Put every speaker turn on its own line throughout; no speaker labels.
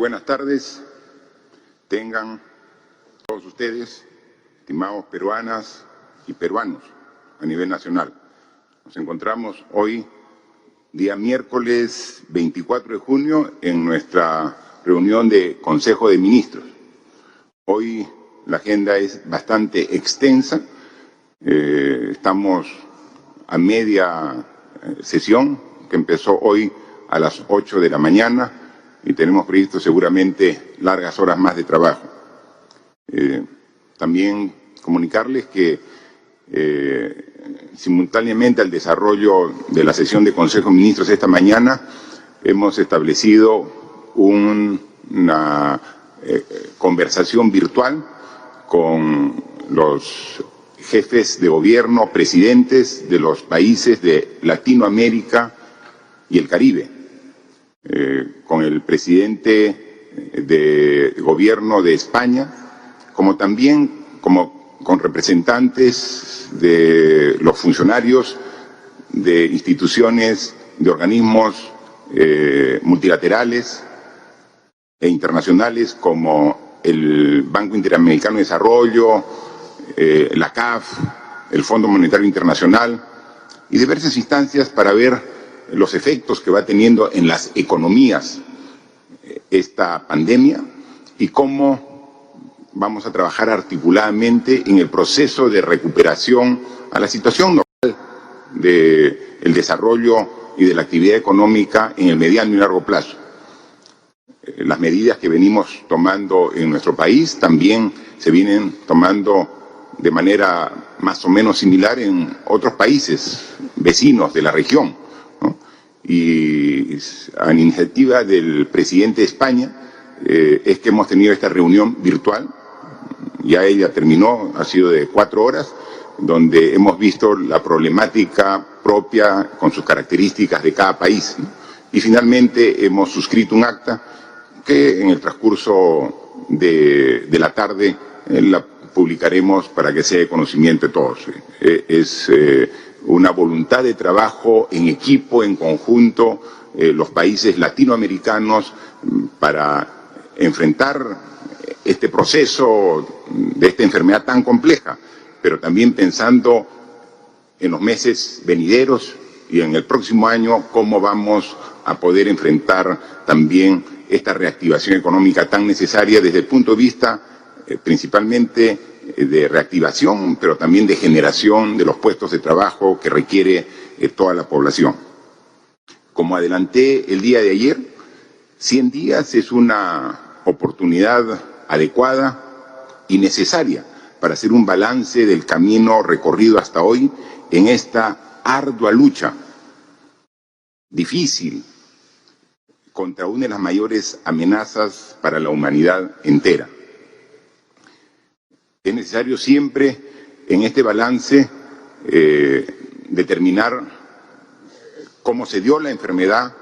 buenas tardes. Tengan todos ustedes, estimados peruanas y peruanos a nivel nacional. Nos encontramos hoy, día miércoles 24 de junio, en nuestra reunión de Consejo de Ministros. Hoy la agenda es bastante extensa. Estamos a media sesión que empezó hoy a las 8 de la mañana y tenemos previsto seguramente largas horas más de trabajo. También comunicarles que simultáneamente al desarrollo de la sesión de Consejo de Ministros esta mañana hemos establecido una conversación virtual con los jefes de gobierno, presidentes de los países de Latinoamérica y el Caribe, con el presidente de gobierno de España, como también con representantes de los funcionarios de instituciones, de organismos multilaterales e internacionales como el Banco Interamericano de Desarrollo, la CAF, el Fondo Monetario Internacional y diversas instancias para ver los efectos que va teniendo en las economías esta pandemia y cómo vamos a trabajar articuladamente en el proceso de recuperación a la situación normal del desarrollo y de la actividad económica en el mediano y largo plazo. Las medidas que venimos tomando en nuestro país también se vienen tomando de manera más o menos similar en otros países vecinos de la región, ¿no? Y a iniciativa del presidente de España es que hemos tenido esta reunión virtual. Ya ella terminó, ha sido de 4 horas, donde hemos visto la problemática propia con sus características de cada país, ¿no? Y finalmente hemos suscrito un acta que en el transcurso de la tarde la publicaremos para que sea de conocimiento de todos. Es una voluntad de trabajo en equipo, en conjunto, los países latinoamericanos para enfrentar este proceso de esta enfermedad tan compleja, pero también pensando en los meses venideros y en el próximo año cómo vamos a poder enfrentar también esta reactivación económica tan necesaria desde el punto de vista principalmente de reactivación, pero también de generación de los puestos de trabajo que requiere toda la población. Como adelanté el día de ayer, 100 días es una oportunidad adecuada y necesaria para hacer un balance del camino recorrido hasta hoy en esta ardua lucha, difícil, contra una de las mayores amenazas para la humanidad entera. Es necesario siempre en este balance determinar cómo se dio la enfermedad,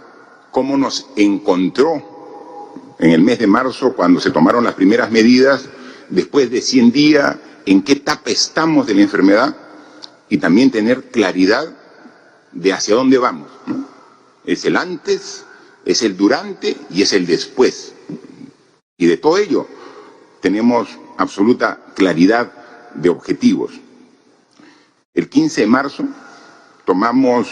cómo nos encontró en el mes de marzo cuando se tomaron las primeras medidas, después de 100 días, en qué etapa estamos de la enfermedad y también tener claridad de hacia dónde vamos, ¿no? Es el antes, es el durante y es el después. Y de todo ello tenemos absoluta claridad de objetivos. El 15 de marzo tomamos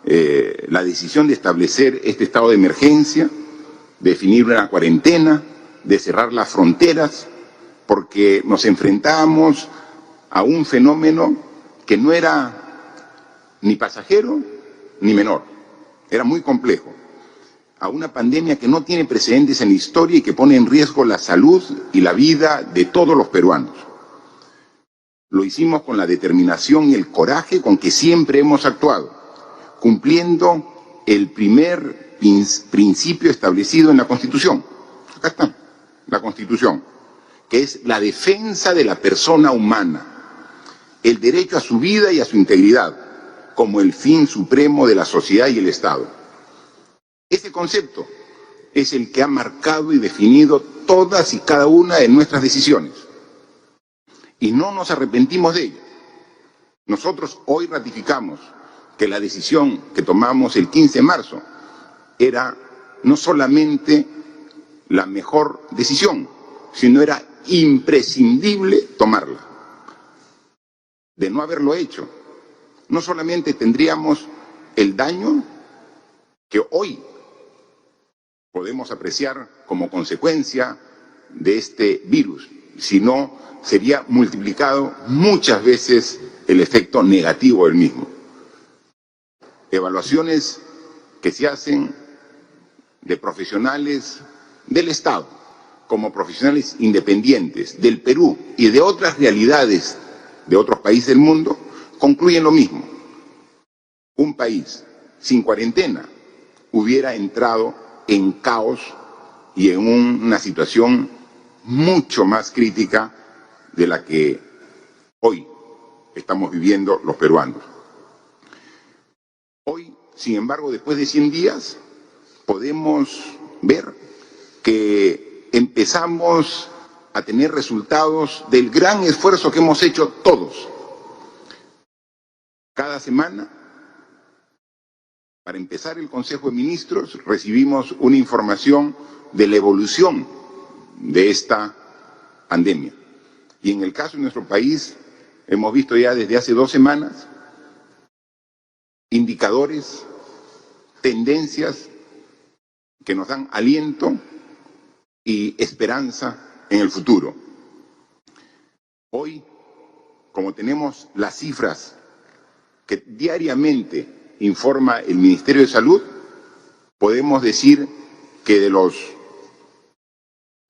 la decisión de establecer este estado de emergencia, de definir una cuarentena, de cerrar las fronteras, porque nos enfrentábamos a un fenómeno que no era ni pasajero ni menor, era muy complejo, a una pandemia que no tiene precedentes en la historia y que pone en riesgo la salud y la vida de todos los peruanos. Lo hicimos con la determinación y el coraje con que siempre hemos actuado, cumpliendo el primer principio establecido en la Constitución. Acá está, la Constitución, que es la defensa de la persona humana, el derecho a su vida y a su integridad, como el fin supremo de la sociedad y el Estado. Ese concepto es el que ha marcado y definido todas y cada una de nuestras decisiones. Y no nos arrepentimos de ello. Nosotros hoy ratificamos que la decisión que tomamos el 15 de marzo era no solamente la mejor decisión, sino era imprescindible tomarla. De no haberlo hecho, no solamente tendríamos el daño que hoy podemos apreciar como consecuencia de este virus, sino sería multiplicado muchas veces el efecto negativo del mismo. Evaluaciones que se hacen de profesionales del Estado, como profesionales independientes del Perú y de otras realidades de otros países del mundo, concluyen lo mismo. Un país sin cuarentena hubiera entrado en caos y en una situación mucho más crítica de la que hoy estamos viviendo los peruanos. Hoy, sin embargo, después de 100 días, podemos ver que empezamos a tener resultados del gran esfuerzo que hemos hecho todos. Cada semana, para empezar el Consejo de Ministros, recibimos una información de la evolución de esta pandemia. Y en el caso de nuestro país, hemos visto ya desde hace 2 semanas indicadores, tendencias que nos dan aliento y esperanza en el futuro. Hoy, como tenemos las cifras que diariamente informa el Ministerio de Salud, podemos decir que de los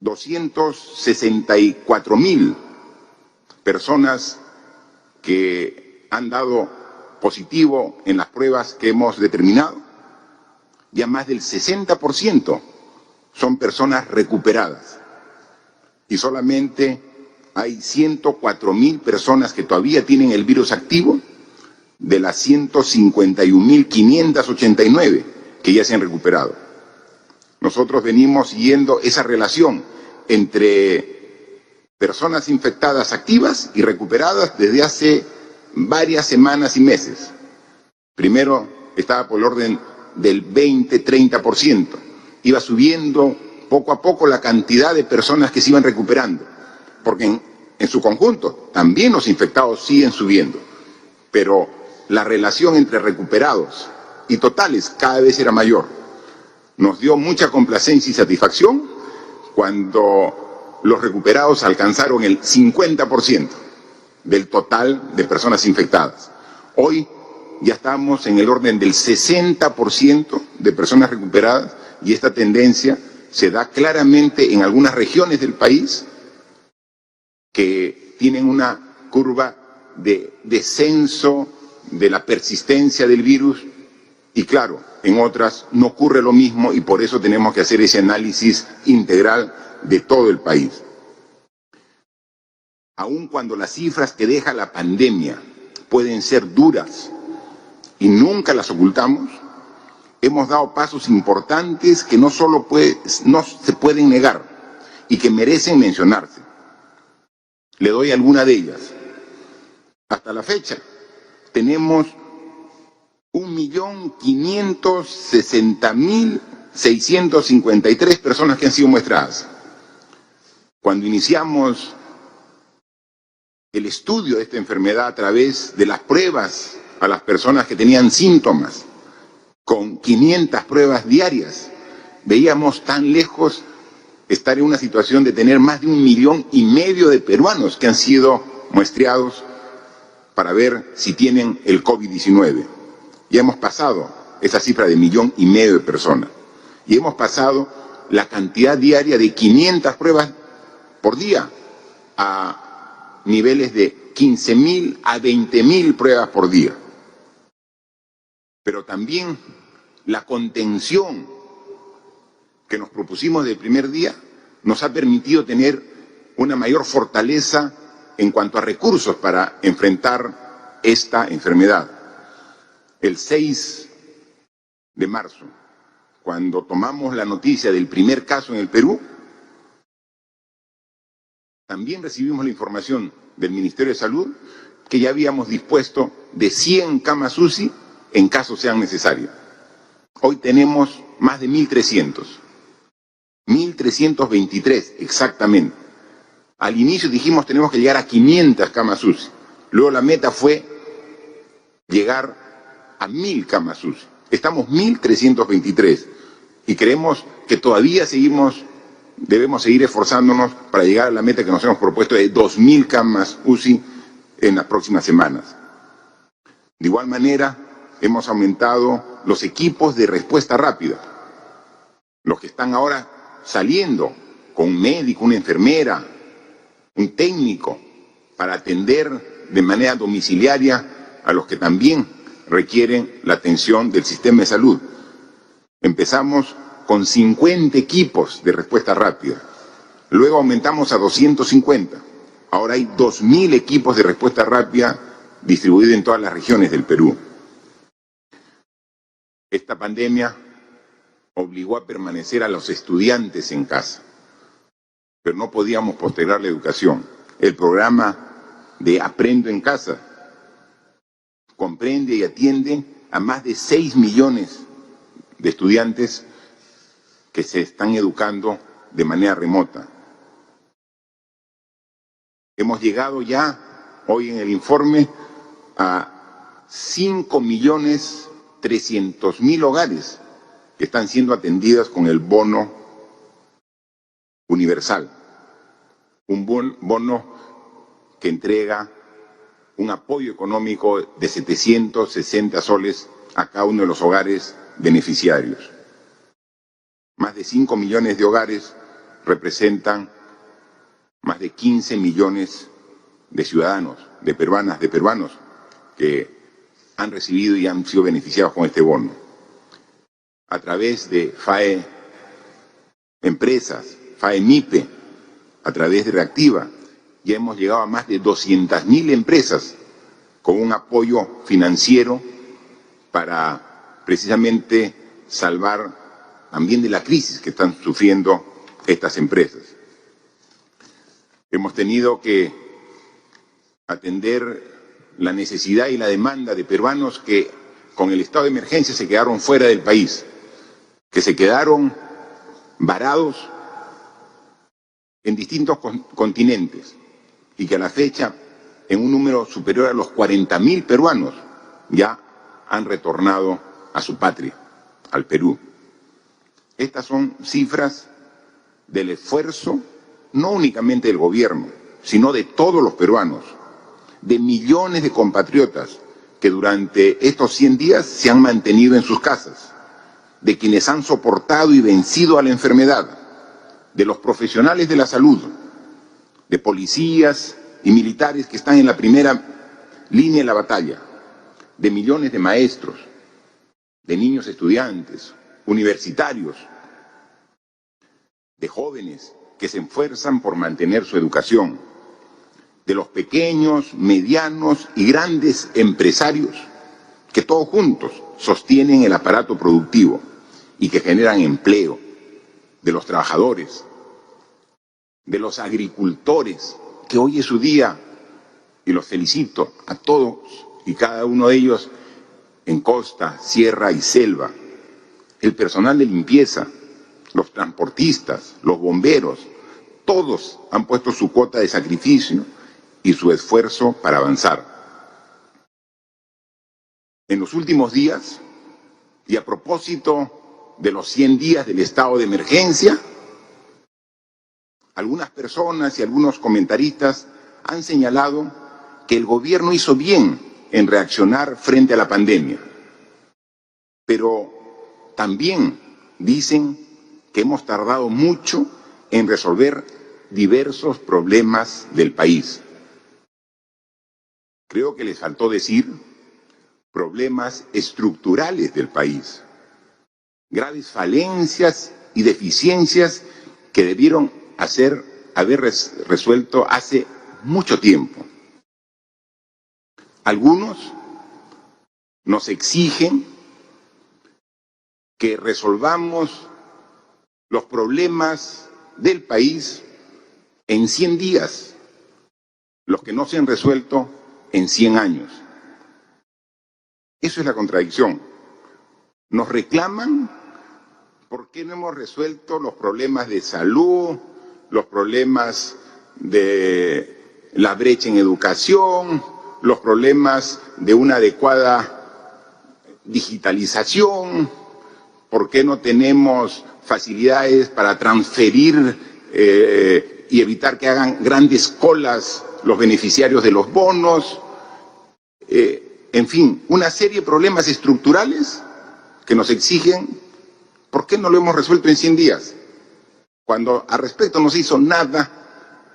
264.000 personas que han dado positivo en las pruebas que hemos determinado, ya más del 60% son personas recuperadas y solamente hay 104.000 personas que todavía tienen el virus activo de las 151.589 que ya se han recuperado. Nosotros venimos siguiendo esa relación entre personas infectadas activas y recuperadas desde hace varias semanas y meses. Primero estaba por el orden del 20-30%. Iba subiendo poco a poco la cantidad de personas que se iban recuperando, porque en su conjunto también los infectados siguen subiendo, pero la relación entre recuperados y totales cada vez era mayor. Nos dio mucha complacencia y satisfacción cuando los recuperados alcanzaron el 50% del total de personas infectadas. Hoy ya estamos en el orden del 60% de personas recuperadas y esta tendencia se da claramente en algunas regiones del país que tienen una curva de descenso de la persistencia del virus y claro, en otras no ocurre lo mismo y por eso tenemos que hacer ese análisis integral de todo el país. Aun cuando las cifras que deja la pandemia pueden ser duras y nunca las ocultamos, hemos dado pasos importantes que no se pueden negar y que merecen mencionarse. Le doy alguna de ellas. Hasta la fecha tenemos 1.560.653 personas que han sido muestradas. Cuando iniciamos el estudio de esta enfermedad a través de las pruebas a las personas que tenían síntomas, con 500 pruebas diarias, veíamos tan lejos estar en una situación de tener más de 1,5 millones de peruanos que han sido muestreados para ver si tienen el COVID-19. Ya hemos pasado esa cifra de 1,5 millones de personas y hemos pasado la cantidad diaria de 500 pruebas por día a niveles de 15.000 a 20.000 pruebas por día. Pero también la contención que nos propusimos desde el primer día nos ha permitido tener una mayor fortaleza en cuanto a recursos para enfrentar esta enfermedad. El 6 de marzo, cuando tomamos la noticia del primer caso en el Perú, también recibimos la información del Ministerio de Salud que ya habíamos dispuesto de 100 camas UCI en caso sean necesarios. Hoy tenemos más de 1.300. 1.323 exactamente. Al inicio dijimos tenemos que llegar a 500 camas UCI. Luego la meta fue llegar a 1.000 camas UCI. Estamos 1.323 y creemos que todavía debemos seguir esforzándonos para llegar a la meta que nos hemos propuesto de 2.000 camas UCI en las próximas semanas. De igual manera, hemos aumentado los equipos de respuesta rápida, los que están ahora saliendo con un médico, una enfermera, un técnico, para atender de manera domiciliaria a los que también requieren la atención del sistema de salud. Empezamos con 50 equipos de respuesta rápida, luego aumentamos a 250, ahora hay 2.000 equipos de respuesta rápida distribuidos en todas las regiones del Perú. Esta pandemia obligó a permanecer a los estudiantes en casa, pero no podíamos postergar la educación. El programa de Aprendo en Casa comprende y atiende a más de 6 millones de estudiantes que se están educando de manera remota. Hemos llegado ya, hoy en el informe, a 5.300.000 hogares que están siendo atendidas con el bono universal, un bono que entrega un apoyo económico de 760 soles a cada uno de los hogares beneficiarios. Más de 5 millones de hogares representan más de 15 millones de ciudadanos, de peruanas, de peruanos que han recibido y han sido beneficiados con este bono. A través de FAE Empresas, FAE MIPE, a través de Reactiva, ya hemos llegado a más de 200.000 empresas con un apoyo financiero para precisamente salvar también de la crisis que están sufriendo estas empresas. Hemos tenido que atender la necesidad y la demanda de peruanos que con el estado de emergencia se quedaron fuera del país, que se quedaron varados en distintos continentes y que a la fecha, en un número superior a los 40.000 peruanos, ya han retornado a su patria, al Perú. Estas son cifras del esfuerzo, no únicamente del gobierno, sino de todos los peruanos, de millones de compatriotas que durante estos 100 días se han mantenido en sus casas, de quienes han soportado y vencido a la enfermedad, de los profesionales de la salud, de policías y militares que están en la primera línea de la batalla, de millones de maestros, de niños estudiantes, universitarios, de jóvenes que se esfuerzan por mantener su educación, de los pequeños, medianos y grandes empresarios que todos juntos sostienen el aparato productivo y que generan empleo, de los trabajadores, de los agricultores, que hoy es su día, y los felicito a todos y cada uno de ellos en costa, sierra y selva, el personal de limpieza, los transportistas, los bomberos, todos han puesto su cuota de sacrificio y su esfuerzo para avanzar. En los últimos días, y a propósito de los 100 días del estado de emergencia, algunas personas y algunos comentaristas han señalado que el gobierno hizo bien en reaccionar frente a la pandemia, pero también dicen que hemos tardado mucho en resolver diversos problemas del país. Creo que les faltó decir problemas estructurales del país, graves falencias y deficiencias que debieron haber resuelto hace mucho tiempo. Algunos nos exigen que resolvamos los problemas del país en 100 días, los que no se han resuelto en 100 años. Eso es la contradicción. Nos reclaman ¿Por qué no hemos resuelto los problemas de salud, los problemas de la brecha en educación, los problemas de una adecuada digitalización? ¿Por qué no tenemos facilidades para transferir y evitar que hagan grandes colas los beneficiarios de los bonos? En fin, una serie de problemas estructurales que nos exigen. ¿Por qué no lo hemos resuelto en 100 días? Cuando al respecto no se hizo nada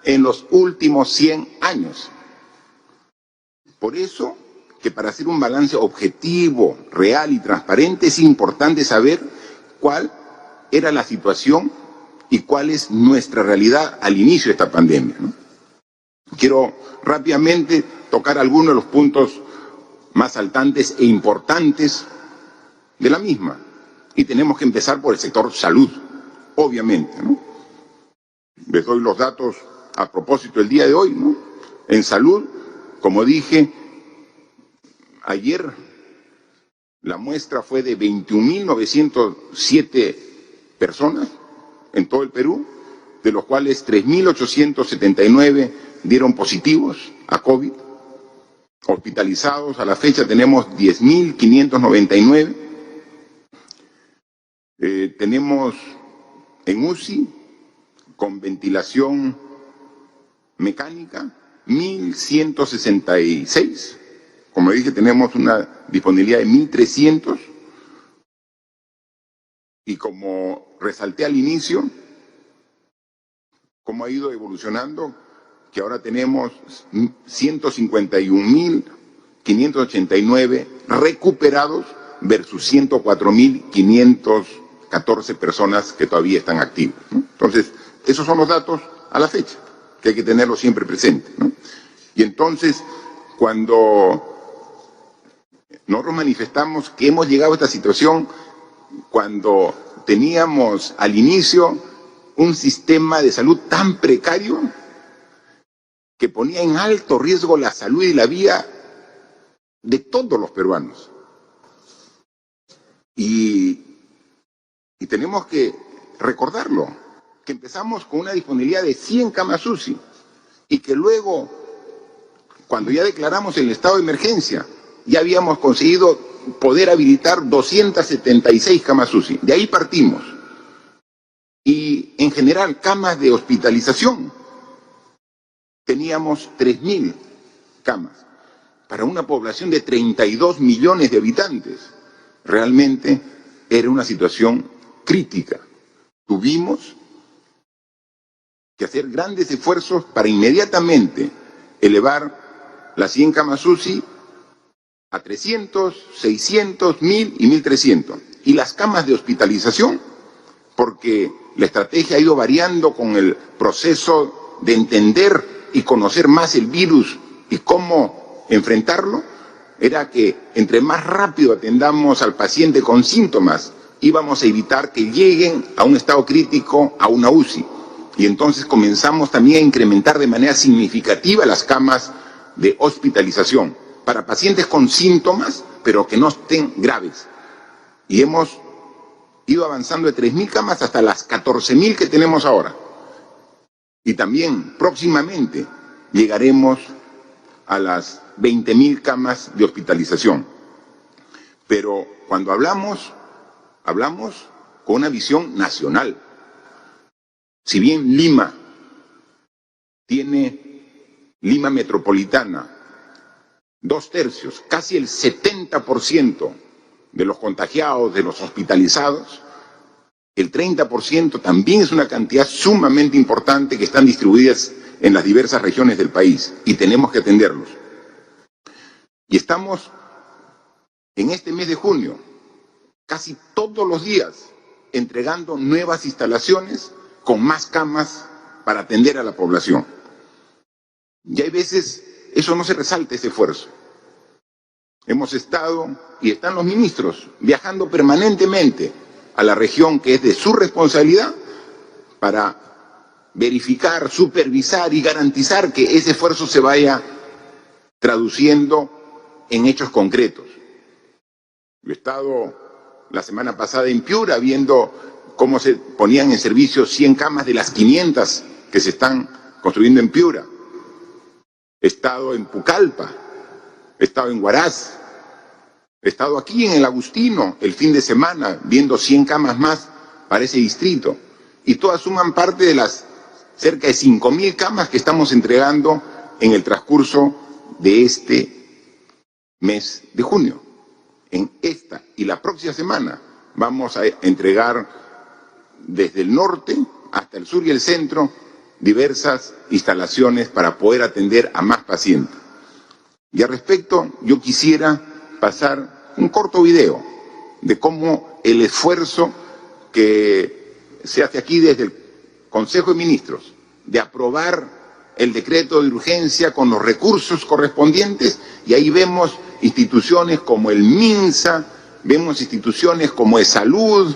en los últimos 100 años. Por eso que para hacer un balance objetivo, real y transparente es importante saber cuál era la situación y cuál es nuestra realidad al inicio de esta pandemia, ¿no? Quiero rápidamente tocar algunos de los puntos más saltantes e importantes de la misma. Y tenemos que empezar por el sector salud, obviamente, ¿no? Les doy los datos a propósito del día de hoy, ¿no? En salud, como dije, ayer la muestra fue de 21.907 personas en todo el Perú, de los cuales 3.879 dieron positivos a COVID. Hospitalizados a la fecha tenemos 10.599. Tenemos en UCI con ventilación mecánica 1.166. Como dije, tenemos una disponibilidad de 1.300. Y como resalté al inicio, cómo ha ido evolucionando, que ahora tenemos 151.589 recuperados versus 104.514 personas que todavía están activas, ¿no? Entonces, esos son los datos a la fecha, que hay que tenerlos siempre presentes, ¿no? Y entonces, cuando nosotros manifestamos que hemos llegado a esta situación, cuando teníamos al inicio un sistema de salud tan precario que ponía en alto riesgo la salud y la vida de todos los peruanos. Y tenemos que recordarlo, que empezamos con una disponibilidad de 100 camas UCI y que luego, cuando ya declaramos el estado de emergencia, ya habíamos conseguido poder habilitar 276 camas UCI. De ahí partimos. Y en general, camas de hospitalización, teníamos 3.000 camas para una población de 32 millones de habitantes. Realmente era una situación crítica. Tuvimos que hacer grandes esfuerzos para inmediatamente elevar las 100 camas UCI a 300, 600, 1.000 y 1.300. Y las camas de hospitalización, porque la estrategia ha ido variando con el proceso de entender y conocer más el virus y cómo enfrentarlo, era que entre más rápido atendamos al paciente con síntomas, íbamos a evitar que lleguen a un estado crítico a una UCI. Y entonces comenzamos también a incrementar de manera significativa las camas de hospitalización para pacientes con síntomas, pero que no estén graves. Y hemos ido avanzando de 3.000 camas hasta las 14.000 que tenemos ahora. Y también próximamente llegaremos a las 20.000 camas de hospitalización. Pero cuando hablamos con una visión nacional. Si bien Lima metropolitana, 2/3, casi el 70% de los contagiados, de los hospitalizados, el 30% también es una cantidad sumamente importante que están distribuidas en las diversas regiones del país y tenemos que atenderlos. Y estamos en este mes de junio, casi todos los días, entregando nuevas instalaciones con más camas para atender a la población. Y hay veces, eso no se resalta, ese esfuerzo. Hemos estado, y están los ministros, viajando permanentemente a la región que es de su responsabilidad para verificar, supervisar y garantizar que ese esfuerzo se vaya traduciendo en hechos concretos. Yo he estado la semana pasada en Piura viendo cómo se ponían en servicio 100 camas de las 500 que se están construyendo en Piura. He estado en Pucallpa, he estado en Huaraz, he estado aquí en el Agustino el fin de semana viendo 100 camas más para ese distrito. Y todas suman parte de las cerca de 5.000 camas que estamos entregando en el transcurso de este mes de junio. En esta y la próxima semana vamos a entregar desde el norte hasta el sur y el centro diversas instalaciones para poder atender a más pacientes. Y al respecto, yo quisiera pasar un corto video de cómo el esfuerzo que se hace aquí desde el Consejo de Ministros de aprobar el decreto de urgencia con los recursos correspondientes, y ahí vemos instituciones como el MINSA, vemos instituciones como ESalud,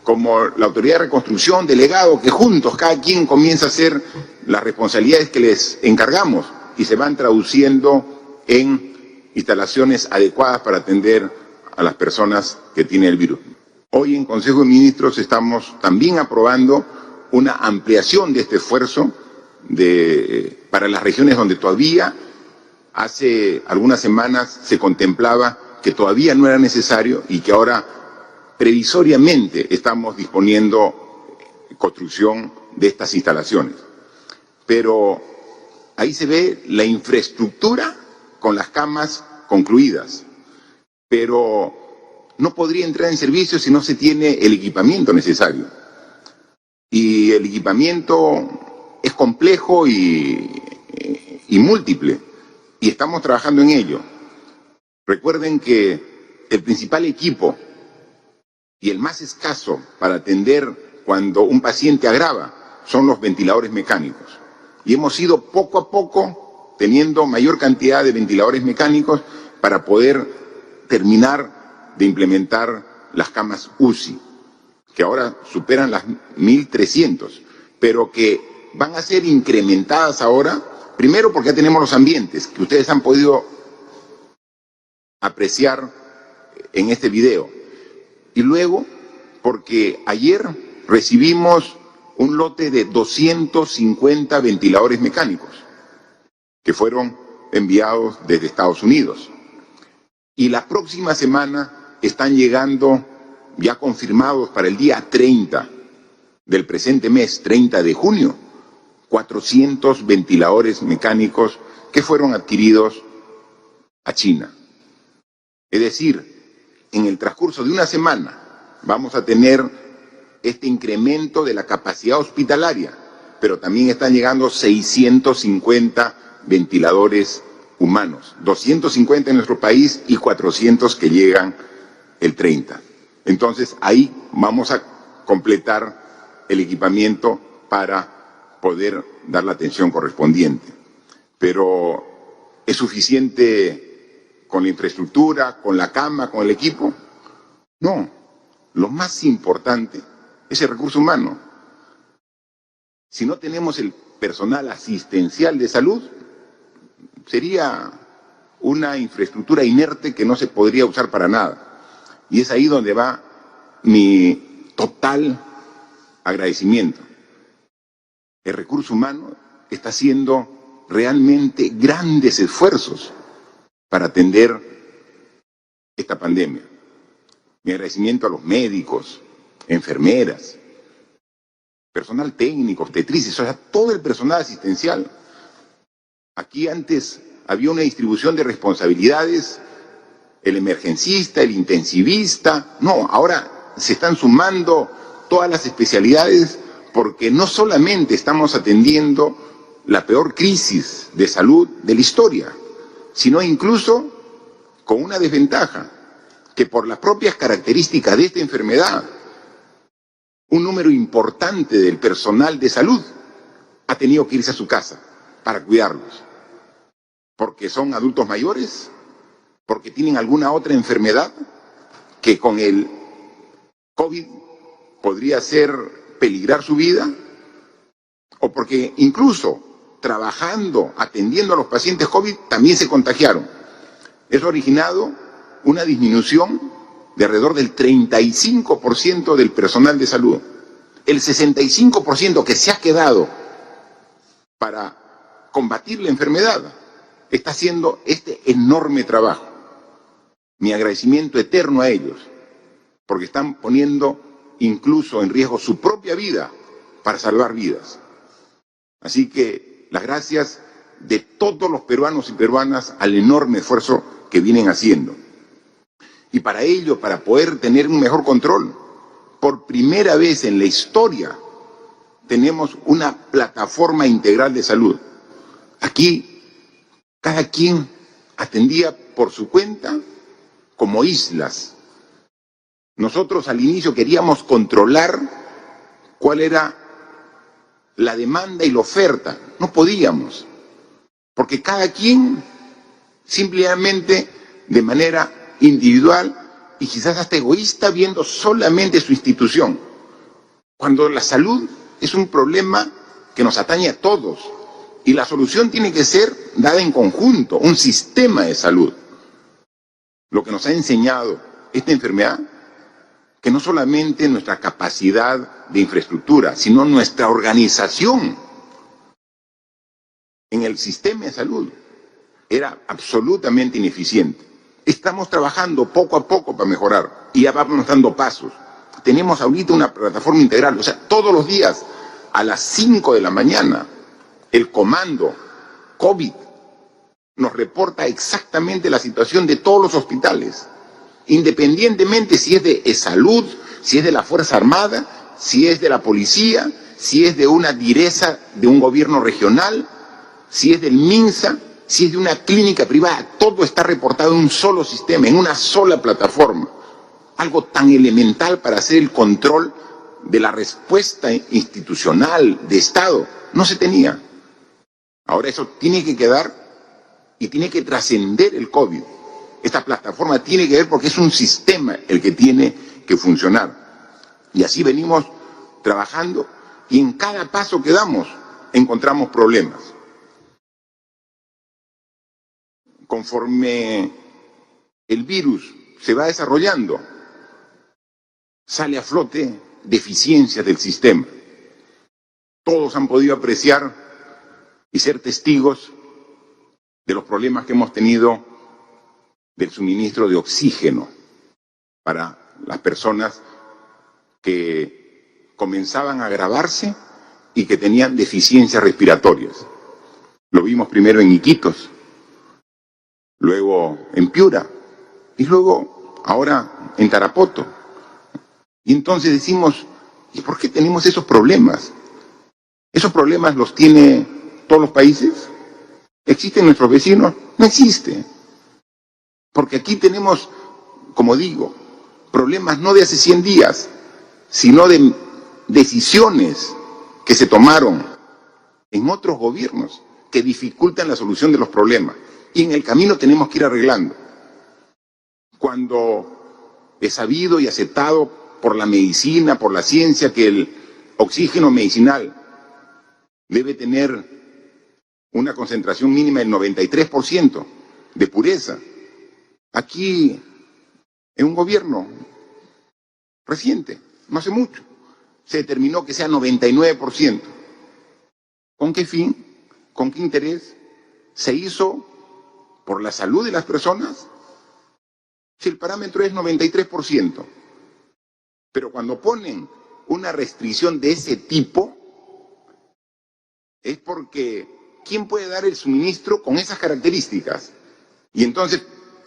como la Autoridad de Reconstrucción, delegado, que juntos cada quien comienza a hacer las responsabilidades que les encargamos y se van traduciendo en instalaciones adecuadas para atender a las personas que tienen el virus. Hoy en Consejo de Ministros estamos también aprobando una ampliación de este esfuerzo para las regiones donde todavía hace algunas semanas se contemplaba que todavía no era necesario y que ahora previsoriamente estamos disponiendo construcción de estas instalaciones. Pero ahí se ve la infraestructura con las camas concluidas, pero no podría entrar en servicio si no se tiene el equipamiento necesario. Y el equipamiento es complejo y múltiple, y estamos trabajando en ello. Recuerden que el principal equipo y el más escaso para atender cuando un paciente agrava son los ventiladores mecánicos. Y hemos ido poco a poco teniendo mayor cantidad de ventiladores mecánicos para poder terminar de implementar las camas UCI, que ahora superan las 1.300, pero que van a ser incrementadas ahora, primero porque ya tenemos los ambientes que ustedes han podido apreciar en este video, y luego porque ayer recibimos un lote de 250 ventiladores mecánicos que fueron enviados desde Estados Unidos. Y la próxima semana están llegando, ya confirmados para el día 30 del presente mes, 30 de junio, 400 ventiladores mecánicos que fueron adquiridos a China. Es decir, en el transcurso de una semana vamos a tener este incremento de la capacidad hospitalaria, pero también están llegando 650 ventiladores humanos, 250 en nuestro país y 400 que llegan el 30. Entonces ahí vamos a completar el equipamiento para poder dar la atención correspondiente. Pero ¿es suficiente con la infraestructura, con la cama, con el equipo? No, lo más importante es el recurso humano. Si no tenemos el personal asistencial de salud, sería una infraestructura inerte que no se podría usar para nada. Y es ahí donde va mi total agradecimiento. El recurso humano está haciendo realmente grandes esfuerzos para atender esta pandemia. Mi agradecimiento a los médicos, enfermeras, personal técnico, obstetrices, o sea, todo el personal asistencial. Aquí antes había una distribución de responsabilidades, el emergencista, el intensivista. No, ahora se están sumando todas las especialidades porque no solamente estamos atendiendo la peor crisis de salud de la historia, sino incluso con una desventaja, que por las propias características de esta enfermedad, un número importante del personal de salud ha tenido que irse a su casa para cuidarlos, porque son adultos mayores, porque tienen alguna otra enfermedad que con el COVID podría hacer peligrar su vida, o porque incluso trabajando, atendiendo a los pacientes COVID, también se contagiaron. Eso ha originado una disminución de alrededor del 35% del personal de salud. el 65% que se ha quedado para combatir la enfermedad está haciendo este enorme trabajo. Mi agradecimiento eterno a ellos, porque están poniendo incluso en riesgo su propia vida para salvar vidas. Así que las gracias de todos los peruanos y peruanas al enorme esfuerzo que vienen haciendo. Y para ello, para poder tener un mejor control, por primera vez en la historia tenemos una plataforma integral de salud. Aquí cada quien atendía por su cuenta como islas. Nosotros al inicio queríamos controlar cuál era la demanda y la oferta. No podíamos, porque cada quien simplemente de manera individual y quizás hasta egoísta viendo solamente su institución, cuando la salud es un problema que nos atañe a todos y la solución tiene que ser dada en conjunto, un sistema de salud. Lo que nos ha enseñado esta enfermedad, que no solamente nuestra capacidad de infraestructura, sino nuestra organización en el sistema de salud era absolutamente ineficiente. Estamos trabajando poco a poco para mejorar y ya vamos dando pasos. Tenemos ahorita una plataforma integral, o sea, todos los días a las 5 de la mañana el comando COVID nos reporta exactamente la situación de todos los hospitales, independientemente si es de salud, si es de la Fuerza Armada, si es de la policía, si es de una direza de un gobierno regional, si es del MINSA, si es de una clínica privada, todo está reportado en un solo sistema, en una sola plataforma. Algo tan elemental para hacer el control de la respuesta institucional de Estado no se tenía. Ahora eso tiene que quedar y tiene que trascender el COVID. Esta plataforma tiene que ver porque es un sistema el que tiene que funcionar. Y así venimos trabajando y en cada paso que damos encontramos problemas. Conforme el virus se va desarrollando, sale a flote deficiencias del sistema. Todos han podido apreciar y ser testigos de los problemas que hemos tenido del suministro de oxígeno para las personas que comenzaban a agravarse y que tenían deficiencias respiratorias. Lo vimos primero en Iquitos, luego en Piura y luego ahora en Tarapoto. Y entonces decimos, ¿y por qué tenemos esos problemas? ¿Esos problemas los tiene todos los países? ¿Existen nuestros vecinos? No existe. Porque aquí tenemos, como digo, problemas no de hace 100 días, sino de decisiones que se tomaron en otros gobiernos que dificultan la solución de los problemas. Y en el camino tenemos que ir arreglando. Cuando es sabido y aceptado por la medicina, por la ciencia, que el oxígeno medicinal debe tener una concentración mínima del 93% de pureza. Aquí, en un gobierno reciente, no hace mucho, se determinó que sea 99%. ¿Con qué fin? ¿Con qué interés? ¿Se hizo por la salud de las personas? Si el parámetro es 93%. Pero cuando ponen una restricción de ese tipo, es porque ¿quién puede dar el suministro con esas características? Y entonces,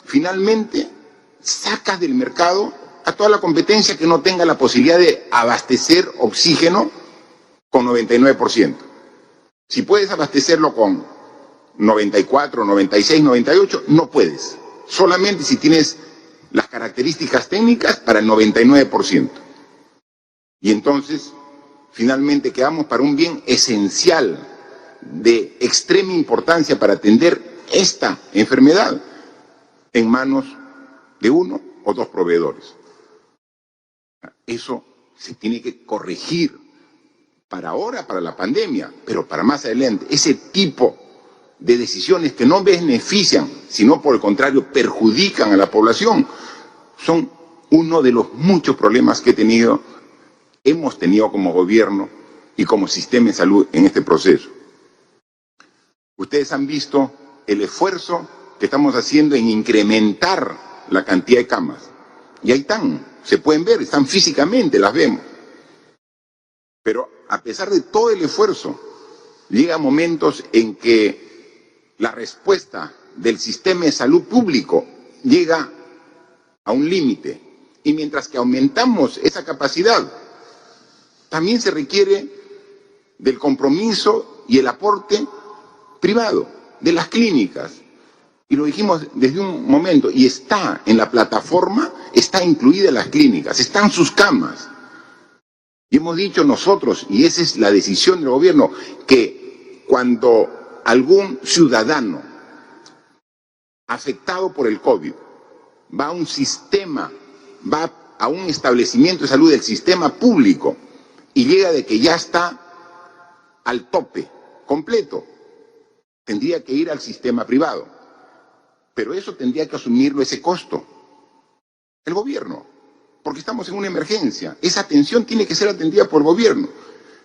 finalmente, sacas del mercado a toda la competencia que no tenga la posibilidad de abastecer oxígeno con 99%. Si puedes abastecerlo con 94, 96, 98, no puedes. Solamente si tienes las características técnicas para el 99%. Y entonces, finalmente quedamos para un bien esencial de extrema importancia para atender esta enfermedad en manos de uno o dos proveedores. Eso se tiene que corregir para ahora, para la pandemia, pero para más adelante. Ese tipo de decisiones que no benefician, sino por el contrario perjudican a la población, son uno de los muchos problemas que he tenido hemos tenido como gobierno y como sistema de salud en este proceso. Ustedes han visto el esfuerzo que estamos haciendo en incrementar la cantidad de camas. Y ahí están, se pueden ver, están físicamente, las vemos. Pero a pesar de todo el esfuerzo, llega momentos en que la respuesta del sistema de salud público llega a un límite. Y mientras que aumentamos esa capacidad, también se requiere del compromiso y el aporte privado, de las clínicas. Y lo dijimos desde un momento, y está en la plataforma, está incluida en las clínicas, están sus camas. Y hemos dicho nosotros, y esa es la decisión del gobierno, que cuando algún ciudadano afectado por el COVID va a un sistema, va a un establecimiento de salud del sistema público y llega de que ya está al tope completo, tendría que ir al sistema privado. Pero eso tendría que asumirlo, ese costo, el gobierno, porque estamos en una emergencia. Esa atención tiene que ser atendida por el gobierno.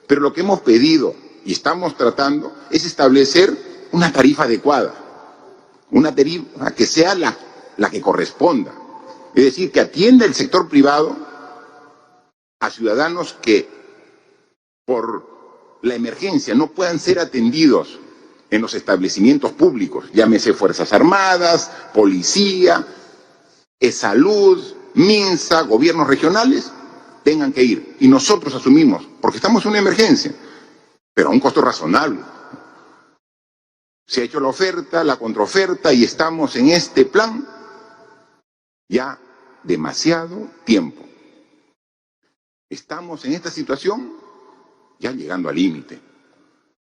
Pero lo que hemos pedido y estamos tratando es establecer una tarifa adecuada, una tarifa que sea la que corresponda. Es decir, que atienda el sector privado a ciudadanos que por la emergencia no puedan ser atendidos en los establecimientos públicos, llámese Fuerzas Armadas, Policía, salud, MINSA, gobiernos regionales, tengan que ir. Y nosotros asumimos, porque estamos en una emergencia, pero a un costo razonable. Se ha hecho la oferta, la contraoferta, y estamos en este plan ya demasiado tiempo. Estamos en esta situación ya llegando al límite.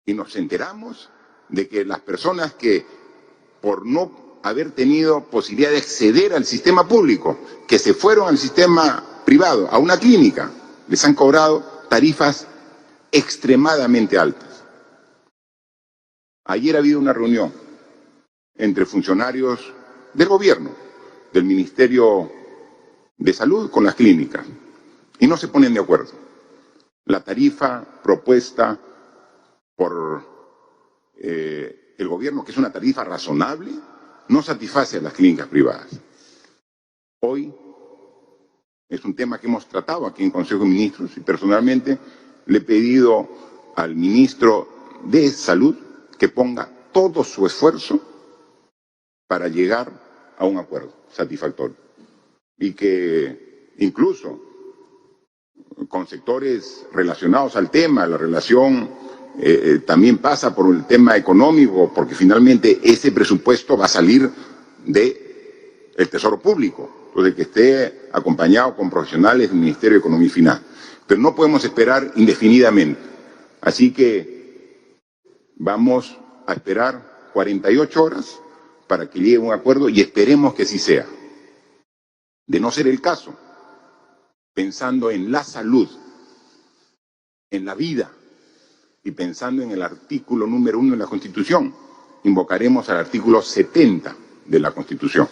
Y nos enteramos de que las personas que, por no haber tenido posibilidad de acceder al sistema público, que se fueron al sistema privado, a una clínica, les han cobrado tarifas extremadamente altas. Ayer ha habido una reunión entre funcionarios del gobierno, del Ministerio de Salud con las clínicas, y no se ponen de acuerdo. La tarifa propuesta por el gobierno, que es una tarifa razonable, no satisface a las clínicas privadas. Hoy es un tema que hemos tratado aquí en Consejo de Ministros y personalmente le he pedido al ministro de Salud que ponga todo su esfuerzo para llegar a un acuerdo satisfactorio y que incluso con sectores relacionados al tema, la relación también pasa por el tema económico, porque finalmente ese presupuesto va a salir del Tesoro Público, entonces que esté acompañado con profesionales del Ministerio de Economía y Finanzas. Pero no podemos esperar indefinidamente. Así que vamos a esperar 48 horas para que llegue un acuerdo y esperemos que así sea. De no ser el caso, pensando en la salud, en la vida, y pensando en el artículo número 1 de la Constitución, invocaremos al artículo 70 de la Constitución.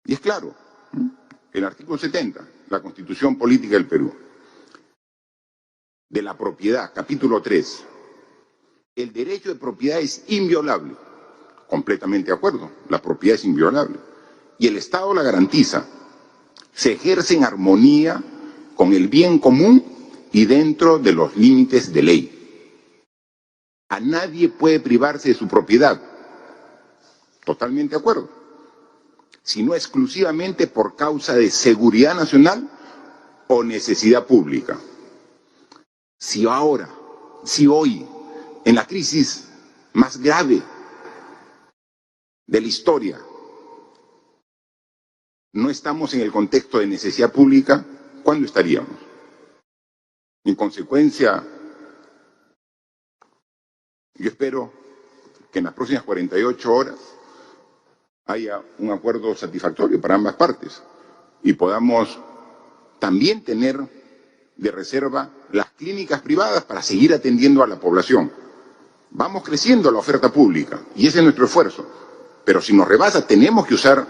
Y es claro, el artículo 70, la Constitución Política del Perú, de la propiedad, capítulo 3, el derecho de propiedad es inviolable. Completamente de acuerdo, la propiedad es inviolable. Y el Estado la garantiza. Se ejerce en armonía con el bien común y dentro de los límites de ley. A nadie puede privarse de su propiedad. Totalmente de acuerdo. Sino exclusivamente por causa de seguridad nacional o necesidad pública. Si hoy, en la crisis más grave de la historia, no estamos en el contexto de necesidad pública, ¿cuándo estaríamos? En consecuencia, yo espero que en las próximas 48 horas haya un acuerdo satisfactorio para ambas partes y podamos también tener de reserva las clínicas privadas para seguir atendiendo a la población. Vamos creciendo la oferta pública y ese es nuestro esfuerzo, pero si nos rebasa tenemos que usar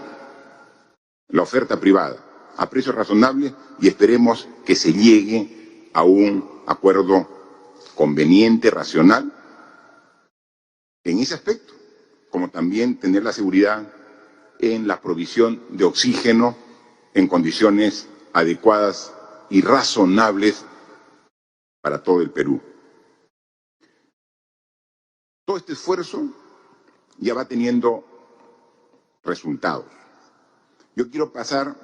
la oferta privada. a precios razonables y esperemos que se llegue a un acuerdo conveniente, racional, en ese aspecto, como también tener la seguridad en la provisión de oxígeno en condiciones adecuadas y razonables para todo el Perú. Todo este esfuerzo ya va teniendo resultados. Yo quiero pasar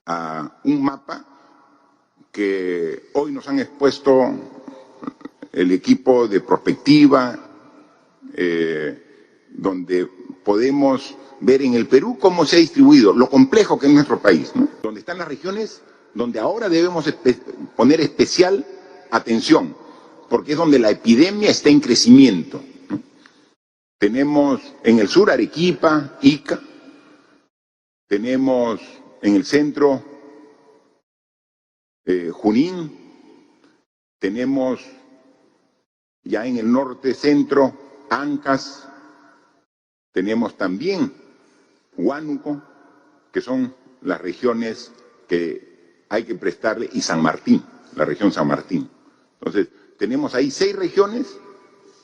a un mapa que hoy nos han expuesto el equipo de Prospectiva, donde podemos ver en el Perú cómo se ha distribuido, lo complejo que es nuestro país, ¿no? Donde están las regiones donde ahora debemos poner especial atención, porque es donde la epidemia está en crecimiento, ¿no? Tenemos en el sur Arequipa, Ica, tenemos en el centro Junín, tenemos ya en el norte centro Ancash, tenemos también Huánuco, que son las regiones que hay que prestarle, y San Martín, la región San Martín. Entonces, tenemos ahí 6 regiones,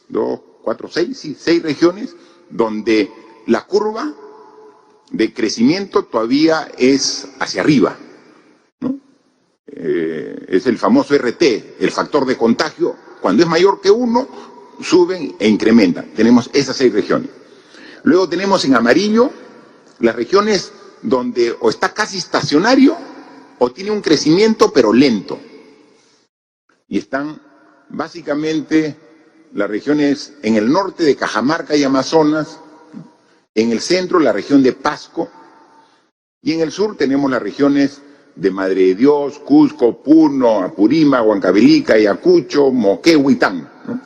2, 4, 6, sí, 6 regiones, donde la curva de crecimiento todavía es hacia arriba, ¿no? Es el famoso RT, el factor de contagio. Cuando es mayor que 1, suben e incrementan. Tenemos esas 6 regiones. Luego tenemos en amarillo las regiones donde o está casi estacionario o tiene un crecimiento pero lento. Y están básicamente las regiones en el norte de Cajamarca y Amazonas, en el centro la región de Pasco, y en el sur tenemos las regiones de Madre de Dios, Cusco, Puno, Apurímac, Huancavelica, Ayacucho, Moquegua, Huitán, ¿no?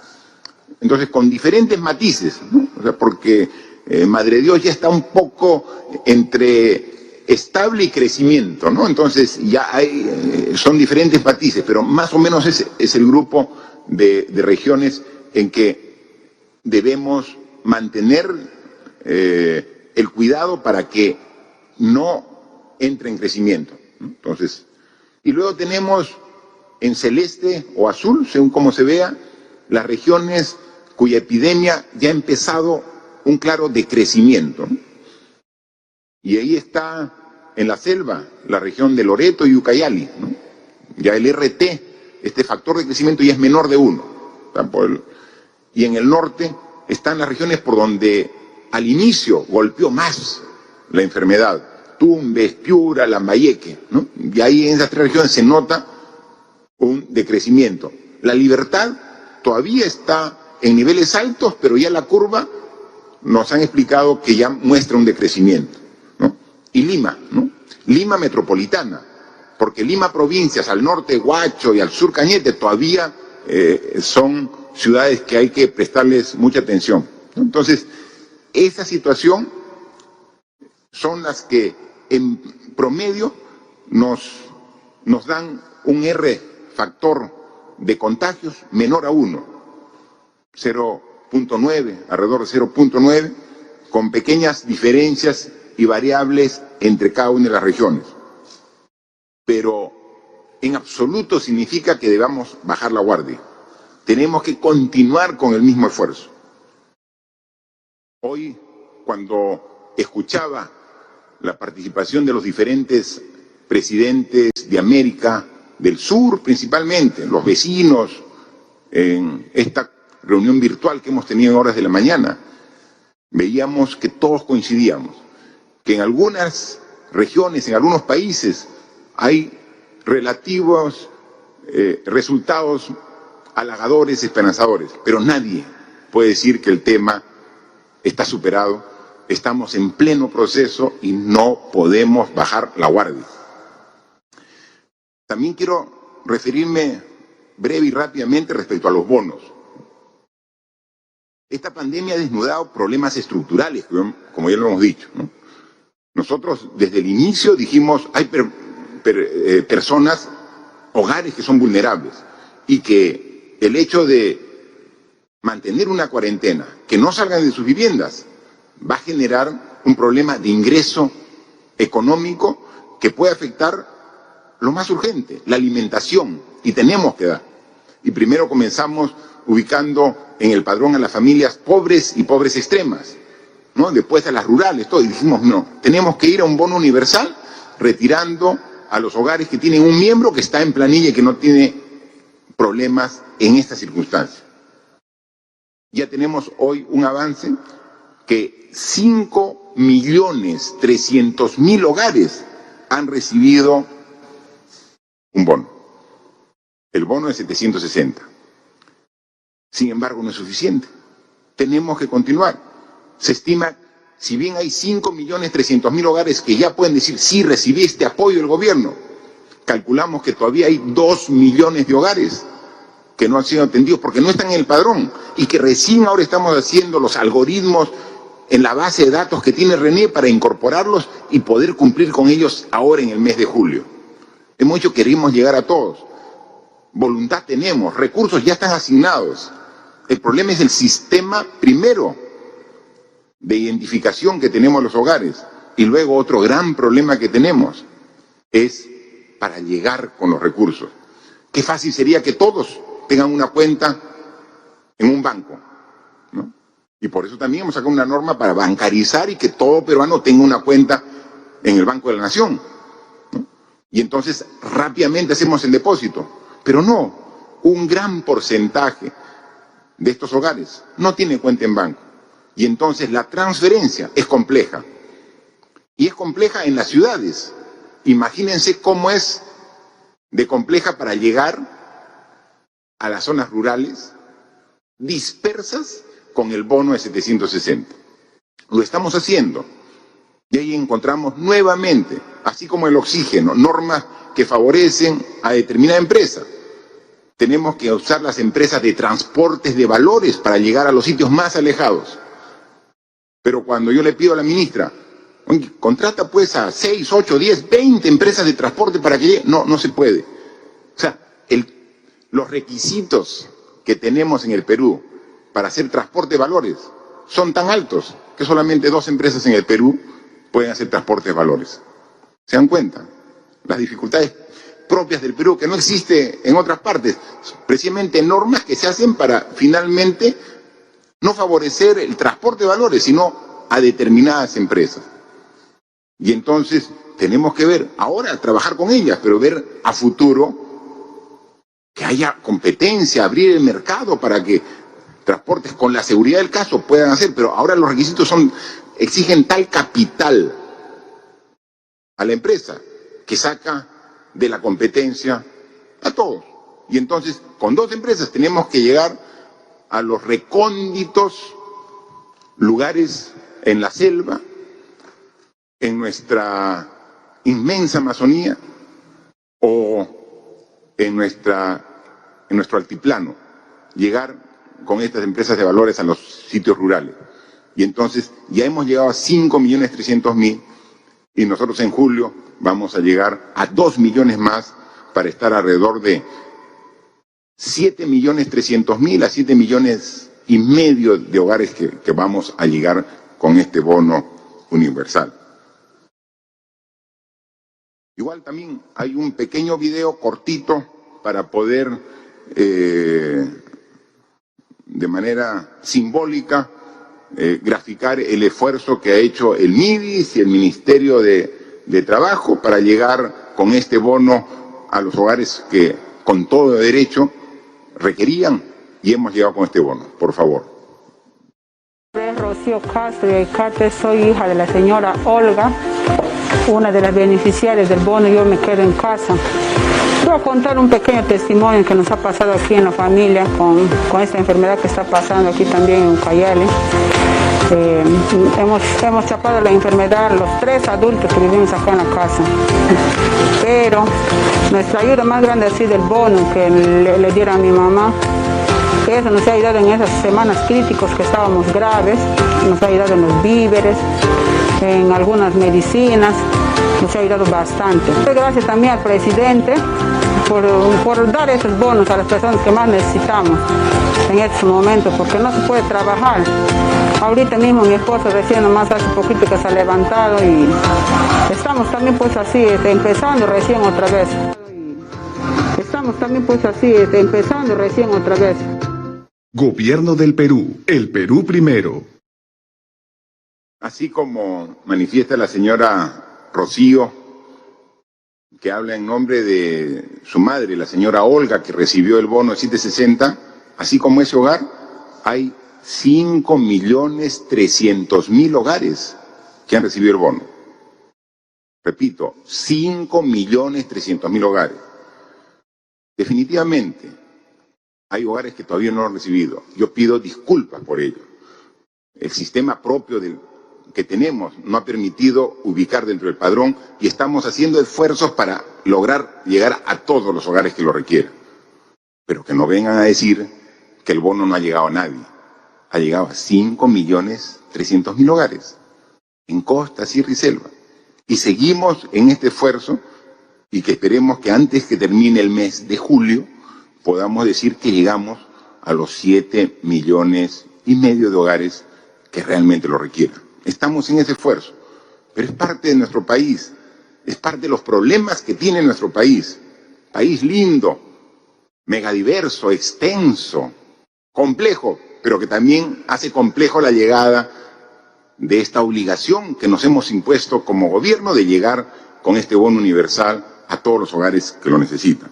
Entonces, con diferentes matices, ¿no? O sea, porque Madre de Dios ya está un poco entre estable y crecimiento, ¿no? Entonces, ya hay, son diferentes matices, pero más o menos es el grupo de regiones en que debemos mantener el cuidado para que no entre en crecimiento, ¿no? Entonces, y luego tenemos en celeste o azul, según como se vea, las regiones cuya epidemia ya ha empezado un claro decrecimiento, ¿no? Y ahí está en la selva la región de Loreto y Ucayali, ¿no? Ya el RT, este factor de crecimiento, ya es menor de 1. Y en el norte están las regiones por donde al inicio golpeó más la enfermedad, Tumbes, Piura, Lambayeque, ¿no? Y ahí en esas 3 regiones se nota un decrecimiento. La Libertad todavía está en niveles altos, pero ya la curva nos han explicado que ya muestra un decrecimiento, ¿no? Y Lima, ¿no? Lima metropolitana, porque Lima provincias al norte Huacho y al sur Cañete todavía son ciudades que hay que prestarles mucha atención, ¿no? Entonces, esa situación son las que en promedio nos dan un R factor de contagios menor a 1, 0.9, alrededor de 0.9, con pequeñas diferencias y variables entre cada una de las regiones. Pero en absoluto significa que debamos bajar la guardia. Tenemos que continuar con el mismo esfuerzo. Hoy, cuando escuchaba la participación de los diferentes presidentes de América del Sur, principalmente, los vecinos, en esta reunión virtual que hemos tenido en horas de la mañana, veíamos que todos coincidíamos, que en algunas regiones, en algunos países, hay relativos resultados halagadores, esperanzadores, pero nadie puede decir que el tema está superado. Estamos en pleno proceso y no podemos bajar la guardia. También quiero referirme breve y rápidamente respecto a los bonos. Esta pandemia ha desnudado problemas estructurales, como ya lo hemos dicho, ¿no? Nosotros desde el inicio dijimos, hay personas, hogares que son vulnerables y que el hecho de mantener una cuarentena, que no salgan de sus viviendas, va a generar un problema de ingreso económico que puede afectar lo más urgente, la alimentación, y tenemos que dar. Y primero comenzamos ubicando en el padrón a las familias pobres y pobres extremas, ¿no? Después a las rurales, todo, y dijimos, no, tenemos que ir a un bono universal, retirando a los hogares que tienen un miembro que está en planilla y que no tiene problemas en estas circunstancias. Ya tenemos hoy un avance que 5.300.000 hogares han recibido un bono. El bono de 760. Sin embargo, no es suficiente. Tenemos que continuar. Se estima, si bien hay 5.300.000 hogares que ya pueden decir, sí, recibí este apoyo del gobierno, calculamos que todavía hay 2 millones de hogares que no han sido atendidos porque no están en el padrón y que recién ahora estamos haciendo los algoritmos en la base de datos que tiene René para incorporarlos y poder cumplir con ellos ahora en el mes de julio. Hemos dicho que queremos llegar a todos. Voluntad tenemos, recursos ya están asignados. El problema es el sistema, primero, de identificación que tenemos en los hogares. Y luego otro gran problema que tenemos es para llegar con los recursos. Qué fácil sería que todos tengan una cuenta en un banco, ¿no? Y por eso también hemos sacado una norma para bancarizar y que todo peruano tenga una cuenta en el Banco de la Nación, ¿no? Y entonces rápidamente hacemos el depósito. Pero no, un gran porcentaje de estos hogares no tiene cuenta en banco. Y entonces la transferencia es compleja. Y es compleja en las ciudades. Imagínense cómo es de compleja para llegar a las zonas rurales dispersas con el bono de 760. Lo estamos haciendo. Y ahí encontramos nuevamente, así como el oxígeno, normas que favorecen a determinada empresa. Tenemos que usar las empresas de transportes de valores para llegar a los sitios más alejados. Pero cuando yo le pido a la ministra, oye, contrata pues a 6, 8, 10, 20 empresas de transporte para que llegue, no se puede. O sea, los requisitos que tenemos en el Perú para hacer transporte de valores son tan altos que solamente 2 empresas en el Perú pueden hacer transporte de valores. ¿Se dan cuenta? Las dificultades propias del Perú que no existe en otras partes, precisamente normas que se hacen para finalmente no favorecer el transporte de valores, sino a determinadas empresas. Y entonces tenemos que ver, ahora trabajar con ellas, pero ver a futuro que haya competencia, abrir el mercado para que transportes con la seguridad del caso puedan hacer, pero ahora los requisitos exigen tal capital a la empresa que saca de la competencia a todos. Y entonces, con 2 empresas tenemos que llegar a los recónditos lugares en la selva, en nuestra inmensa Amazonía o en nuestro altiplano, llegar con estas empresas de valores a los sitios rurales. Y entonces ya hemos llegado a 5.300.000 y nosotros en julio vamos a llegar a 2 millones más para estar alrededor de 7.300.000 a 7,5 millones de hogares que vamos a llegar con este bono universal. Igual también hay un pequeño video cortito para poder, de manera simbólica, graficar el esfuerzo que ha hecho el MIDIS y el Ministerio de Trabajo para llegar con este bono a los hogares que con todo derecho requerían y hemos llegado con este bono. Por favor.
Rocío Castro y Alcate, soy hija de la señora Olga, una de las beneficiarias del bono Yo Me Quedo en Casa. Voy a contar un pequeño testimonio que nos ha pasado aquí en la familia con esta enfermedad que está pasando aquí también en Ucayali. Hemos chapado la enfermedad los 3 adultos que vivimos acá en la casa. Pero nuestra ayuda más grande ha sido el bono que le dieron a mi mamá. Eso nos ha ayudado en esas semanas críticas que estábamos graves, nos ha ayudado en los víveres, en algunas medicinas, nos ha ayudado bastante. Gracias también al presidente por dar esos bonos a las personas que más necesitamos en estos momentos, porque no se puede trabajar. Ahorita mismo mi esposo recién nomás hace poquito que se ha levantado y Estamos también pues así, empezando recién otra vez. Estamos también pues así, empezando recién otra vez.
Gobierno del Perú, el Perú primero.
Así como manifiesta la señora Rocío, que habla en nombre de su madre, la señora Olga, que recibió el bono de 760, así como ese hogar, hay 5.300.000 hogares que han recibido el bono. Repito, 5.300.000 hogares. Definitivamente, hay hogares que todavía no lo han recibido. Yo pido disculpas por ello. El sistema propio que tenemos no ha permitido ubicar dentro del padrón y estamos haciendo esfuerzos para lograr llegar a todos los hogares que lo requieran. Pero que no vengan a decir que el bono no ha llegado a nadie. Ha llegado a 5.300.000 hogares, en costa, sierra y selva. Y seguimos en este esfuerzo y que esperemos que antes que termine el mes de julio podamos decir que llegamos a los 7,5 millones de hogares que realmente lo requieran. Estamos en ese esfuerzo, pero es parte de nuestro país, es parte de los problemas que tiene nuestro país. País lindo, megadiverso, extenso, complejo, pero que también hace complejo la llegada de esta obligación que nos hemos impuesto como gobierno de llegar con este bono universal a todos los hogares que lo necesitan.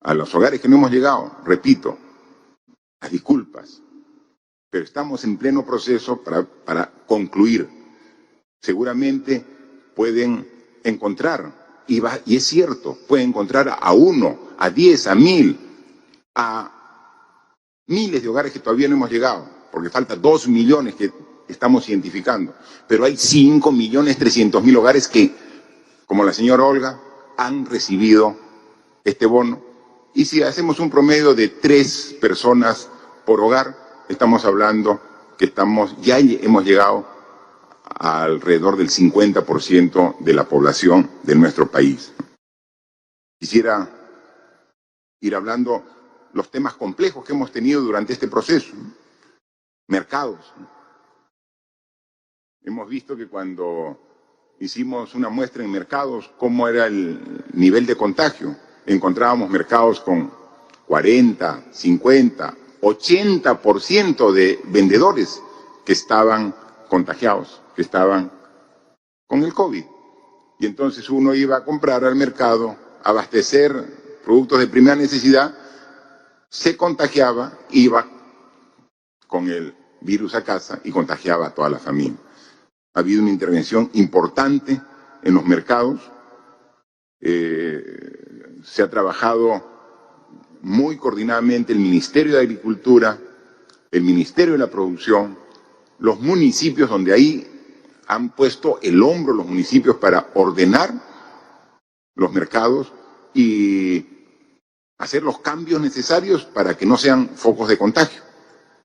A los hogares que no hemos llegado, repito, las disculpas, pero estamos en pleno proceso para concluir. Seguramente pueden encontrar, y es cierto, pueden encontrar a 1, a 10, a 1.000, a miles de hogares que todavía no hemos llegado, porque falta 2 millones que estamos identificando, pero hay 5.300.000 hogares que, como la señora Olga, han recibido este bono. Y si hacemos un promedio de 3 personas por hogar, estamos hablando que ya hemos llegado a alrededor del 50% de la población de nuestro país. Quisiera ir hablando los temas complejos que hemos tenido durante este proceso. Mercados. Hemos visto que cuando hicimos una muestra en mercados, cómo era el nivel de contagio. Encontrábamos mercados con 40, 50, 80% de vendedores que estaban contagiados, que estaban con el COVID. Y entonces uno iba a comprar al mercado, a abastecer productos de primera necesidad, se contagiaba, iba con el virus a casa y contagiaba a toda la familia. Ha habido una intervención importante en los mercados. Se ha trabajado muy coordinadamente el Ministerio de Agricultura, el Ministerio de la Producción, los municipios, donde ahí han puesto el hombro los municipios para ordenar los mercados y hacer los cambios necesarios para que no sean focos de contagio,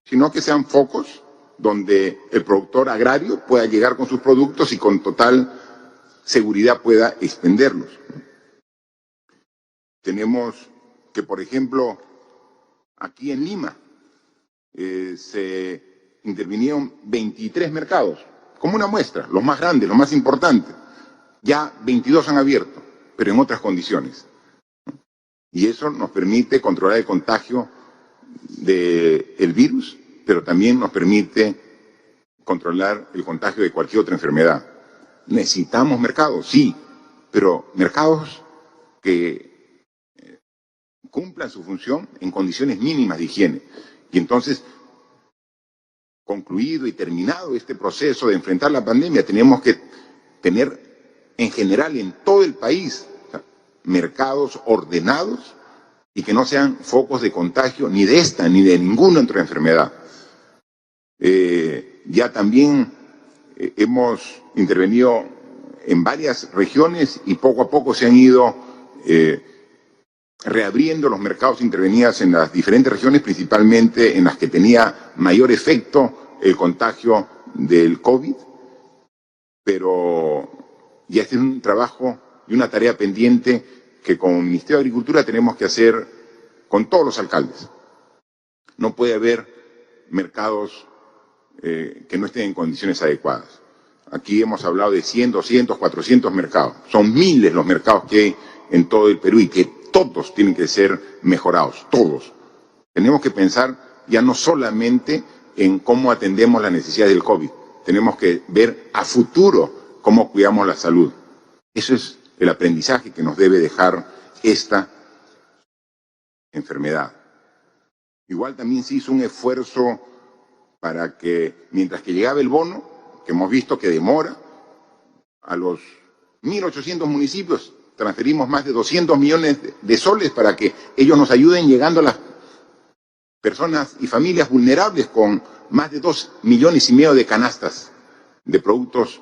sino que sean focos donde el productor agrario pueda llegar con sus productos y con total seguridad pueda expenderlos. Tenemos que, por ejemplo, aquí en Lima se intervinieron 23 mercados, como una muestra, los más grandes, los más importantes. Ya 22 han abierto, pero en otras condiciones. Y eso nos permite controlar el contagio del virus, pero también nos permite controlar el contagio de cualquier otra enfermedad. Necesitamos mercados, sí, pero mercados que cumplan su función en condiciones mínimas de higiene. Y entonces, concluido y terminado este proceso de enfrentar la pandemia, tenemos que tener en general en todo el país mercados ordenados y que no sean focos de contagio ni de esta ni de ninguna otra enfermedad. Ya también hemos intervenido en varias regiones y poco a poco se han ido reabriendo los mercados intervenidos en las diferentes regiones, principalmente en las que tenía mayor efecto el contagio del COVID, pero ya este es un trabajo y una tarea pendiente que como Ministerio de Agricultura tenemos que hacer con todos los alcaldes. No puede haber mercados que no estén en condiciones adecuadas. Aquí hemos hablado de 100, 200, 400 mercados. Son miles los mercados que hay en todo el Perú y que todos tienen que ser mejorados, todos. Tenemos que pensar ya no solamente en cómo atendemos las necesidades del COVID, tenemos que ver a futuro cómo cuidamos la salud. Eso es el aprendizaje que nos debe dejar esta enfermedad. Igual también se hizo un esfuerzo para que, mientras que llegaba el bono, que hemos visto que demora, a los 1.800 municipios transferimos más de 200 millones de soles para que ellos nos ayuden llegando a las personas y familias vulnerables con más de 2,5 millones de canastas de productos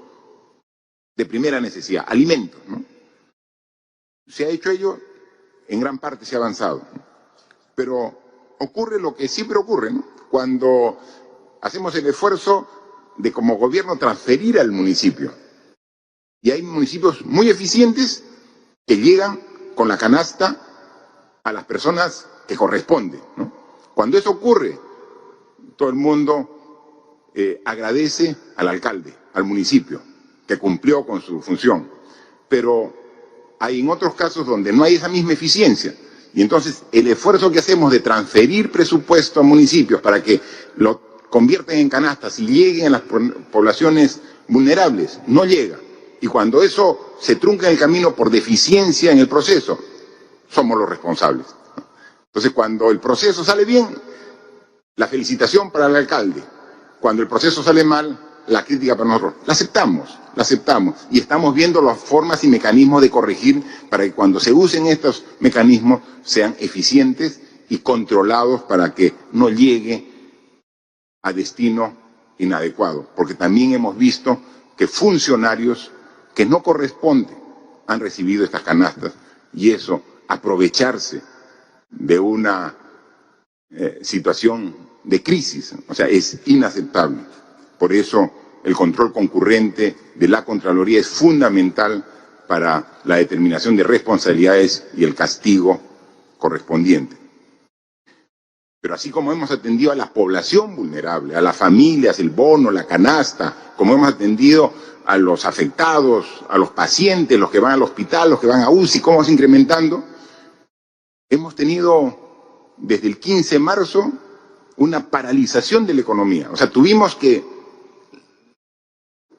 de primera necesidad, alimentos, ¿no? Se ha hecho ello, en gran parte se ha avanzado, ¿no? Pero ocurre lo que siempre ocurre, ¿no? Cuando hacemos el esfuerzo de como gobierno transferir al municipio. Y hay municipios muy eficientes que llegan con la canasta a las personas que corresponden, ¿no? Cuando eso ocurre, todo el mundo agradece al alcalde, al municipio, que cumplió con su función. Pero hay en otros casos donde no hay esa misma eficiencia. Y entonces el esfuerzo que hacemos de transferir presupuesto a municipios para que lo convierten en canastas y lleguen a las poblaciones vulnerables, no llega. Y cuando eso se trunca en el camino por deficiencia en el proceso, somos los responsables. Entonces, cuando el proceso sale bien, la felicitación para el alcalde. Cuando el proceso sale mal, la crítica para nosotros. La aceptamos. Y estamos viendo las formas y mecanismos de corregir para que cuando se usen estos mecanismos sean eficientes y controlados para que no llegue a destino inadecuado, porque también hemos visto que funcionarios que no corresponden han recibido estas canastas y eso, aprovecharse de una situación de crisis, o sea, es inaceptable. Por eso el control concurrente de la Contraloría es fundamental para la determinación de responsabilidades y el castigo correspondiente. Pero así como hemos atendido a la población vulnerable, a las familias, el bono, la canasta, como hemos atendido a los afectados, a los pacientes, los que van al hospital, los que van a UCI, cómo vamos incrementando, hemos tenido desde el 15 de marzo una paralización de la economía. O sea, tuvimos que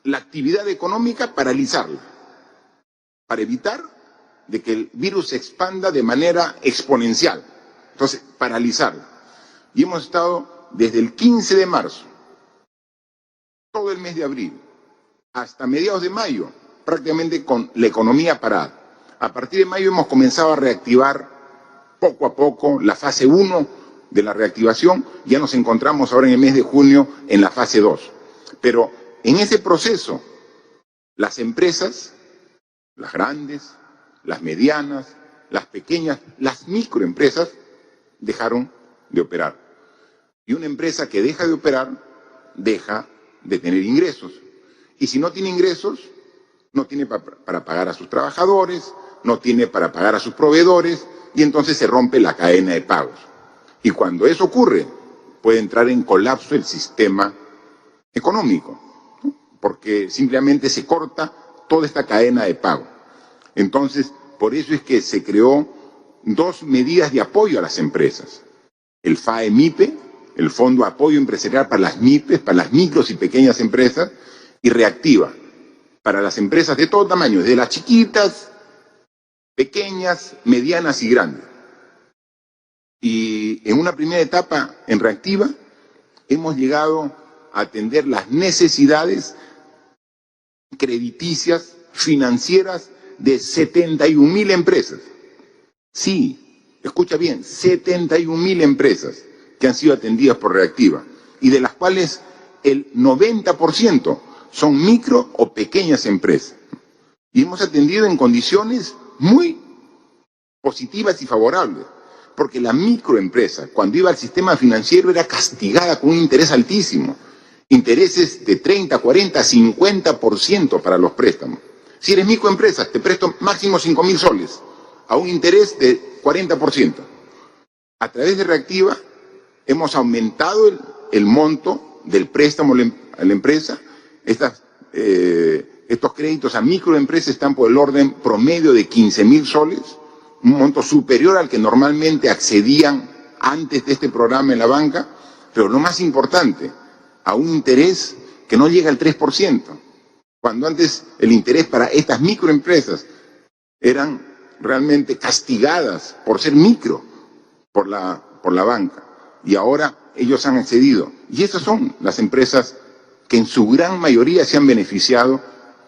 la actividad económica paralizarla para evitar de que el virus se expanda de manera exponencial. Entonces, paralizarla. Y hemos estado desde el 15 de marzo, todo el mes de abril, hasta mediados de mayo, prácticamente con la economía parada. A partir de mayo hemos comenzado a reactivar poco a poco la fase 1 de la reactivación. Ya nos encontramos ahora en el mes de junio en la fase 2. Pero en ese proceso, las empresas, las grandes, las medianas, las pequeñas, las microempresas, dejaron de operar. Y una empresa que deja de operar, deja de tener ingresos. Y si no tiene ingresos, no tiene para pagar a sus trabajadores, no tiene para pagar a sus proveedores, y entonces se rompe la cadena de pagos. Y cuando eso ocurre, puede entrar en colapso el sistema económico, ¿no? Porque simplemente se corta toda esta cadena de pago. Entonces, por eso es que se creó 2 medidas de apoyo a las empresas. El FAE-MIPE, el Fondo de Apoyo Empresarial para las MIPES, para las micros y pequeñas empresas, y Reactiva, para las empresas de todo tamaño, desde las chiquitas, pequeñas, medianas y grandes. Y en una primera etapa, en Reactiva, hemos llegado a atender las necesidades crediticias, financieras, de 71.000 empresas. Sí, escucha bien, 71.000 empresas que han sido atendidas por Reactiva, y de las cuales el 90% son micro o pequeñas empresas. Y hemos atendido en condiciones muy positivas y favorables, porque la microempresa, cuando iba al sistema financiero, era castigada con un interés altísimo, intereses de 30, 40, 50% para los préstamos. Si eres microempresa, te presto máximo 5.000 soles, a un interés de 40%. A través de Reactiva hemos aumentado el monto del préstamo a la empresa. Estas estos créditos a microempresas están por el orden promedio de 15.000 soles, un monto superior al que normalmente accedían antes de este programa en la banca, pero lo más importante, a un interés que no llega al 3%, cuando antes el interés para estas microempresas eran realmente castigadas por ser micro por la banca, y ahora ellos han accedido. Y esas son las empresas que en su gran mayoría se han beneficiado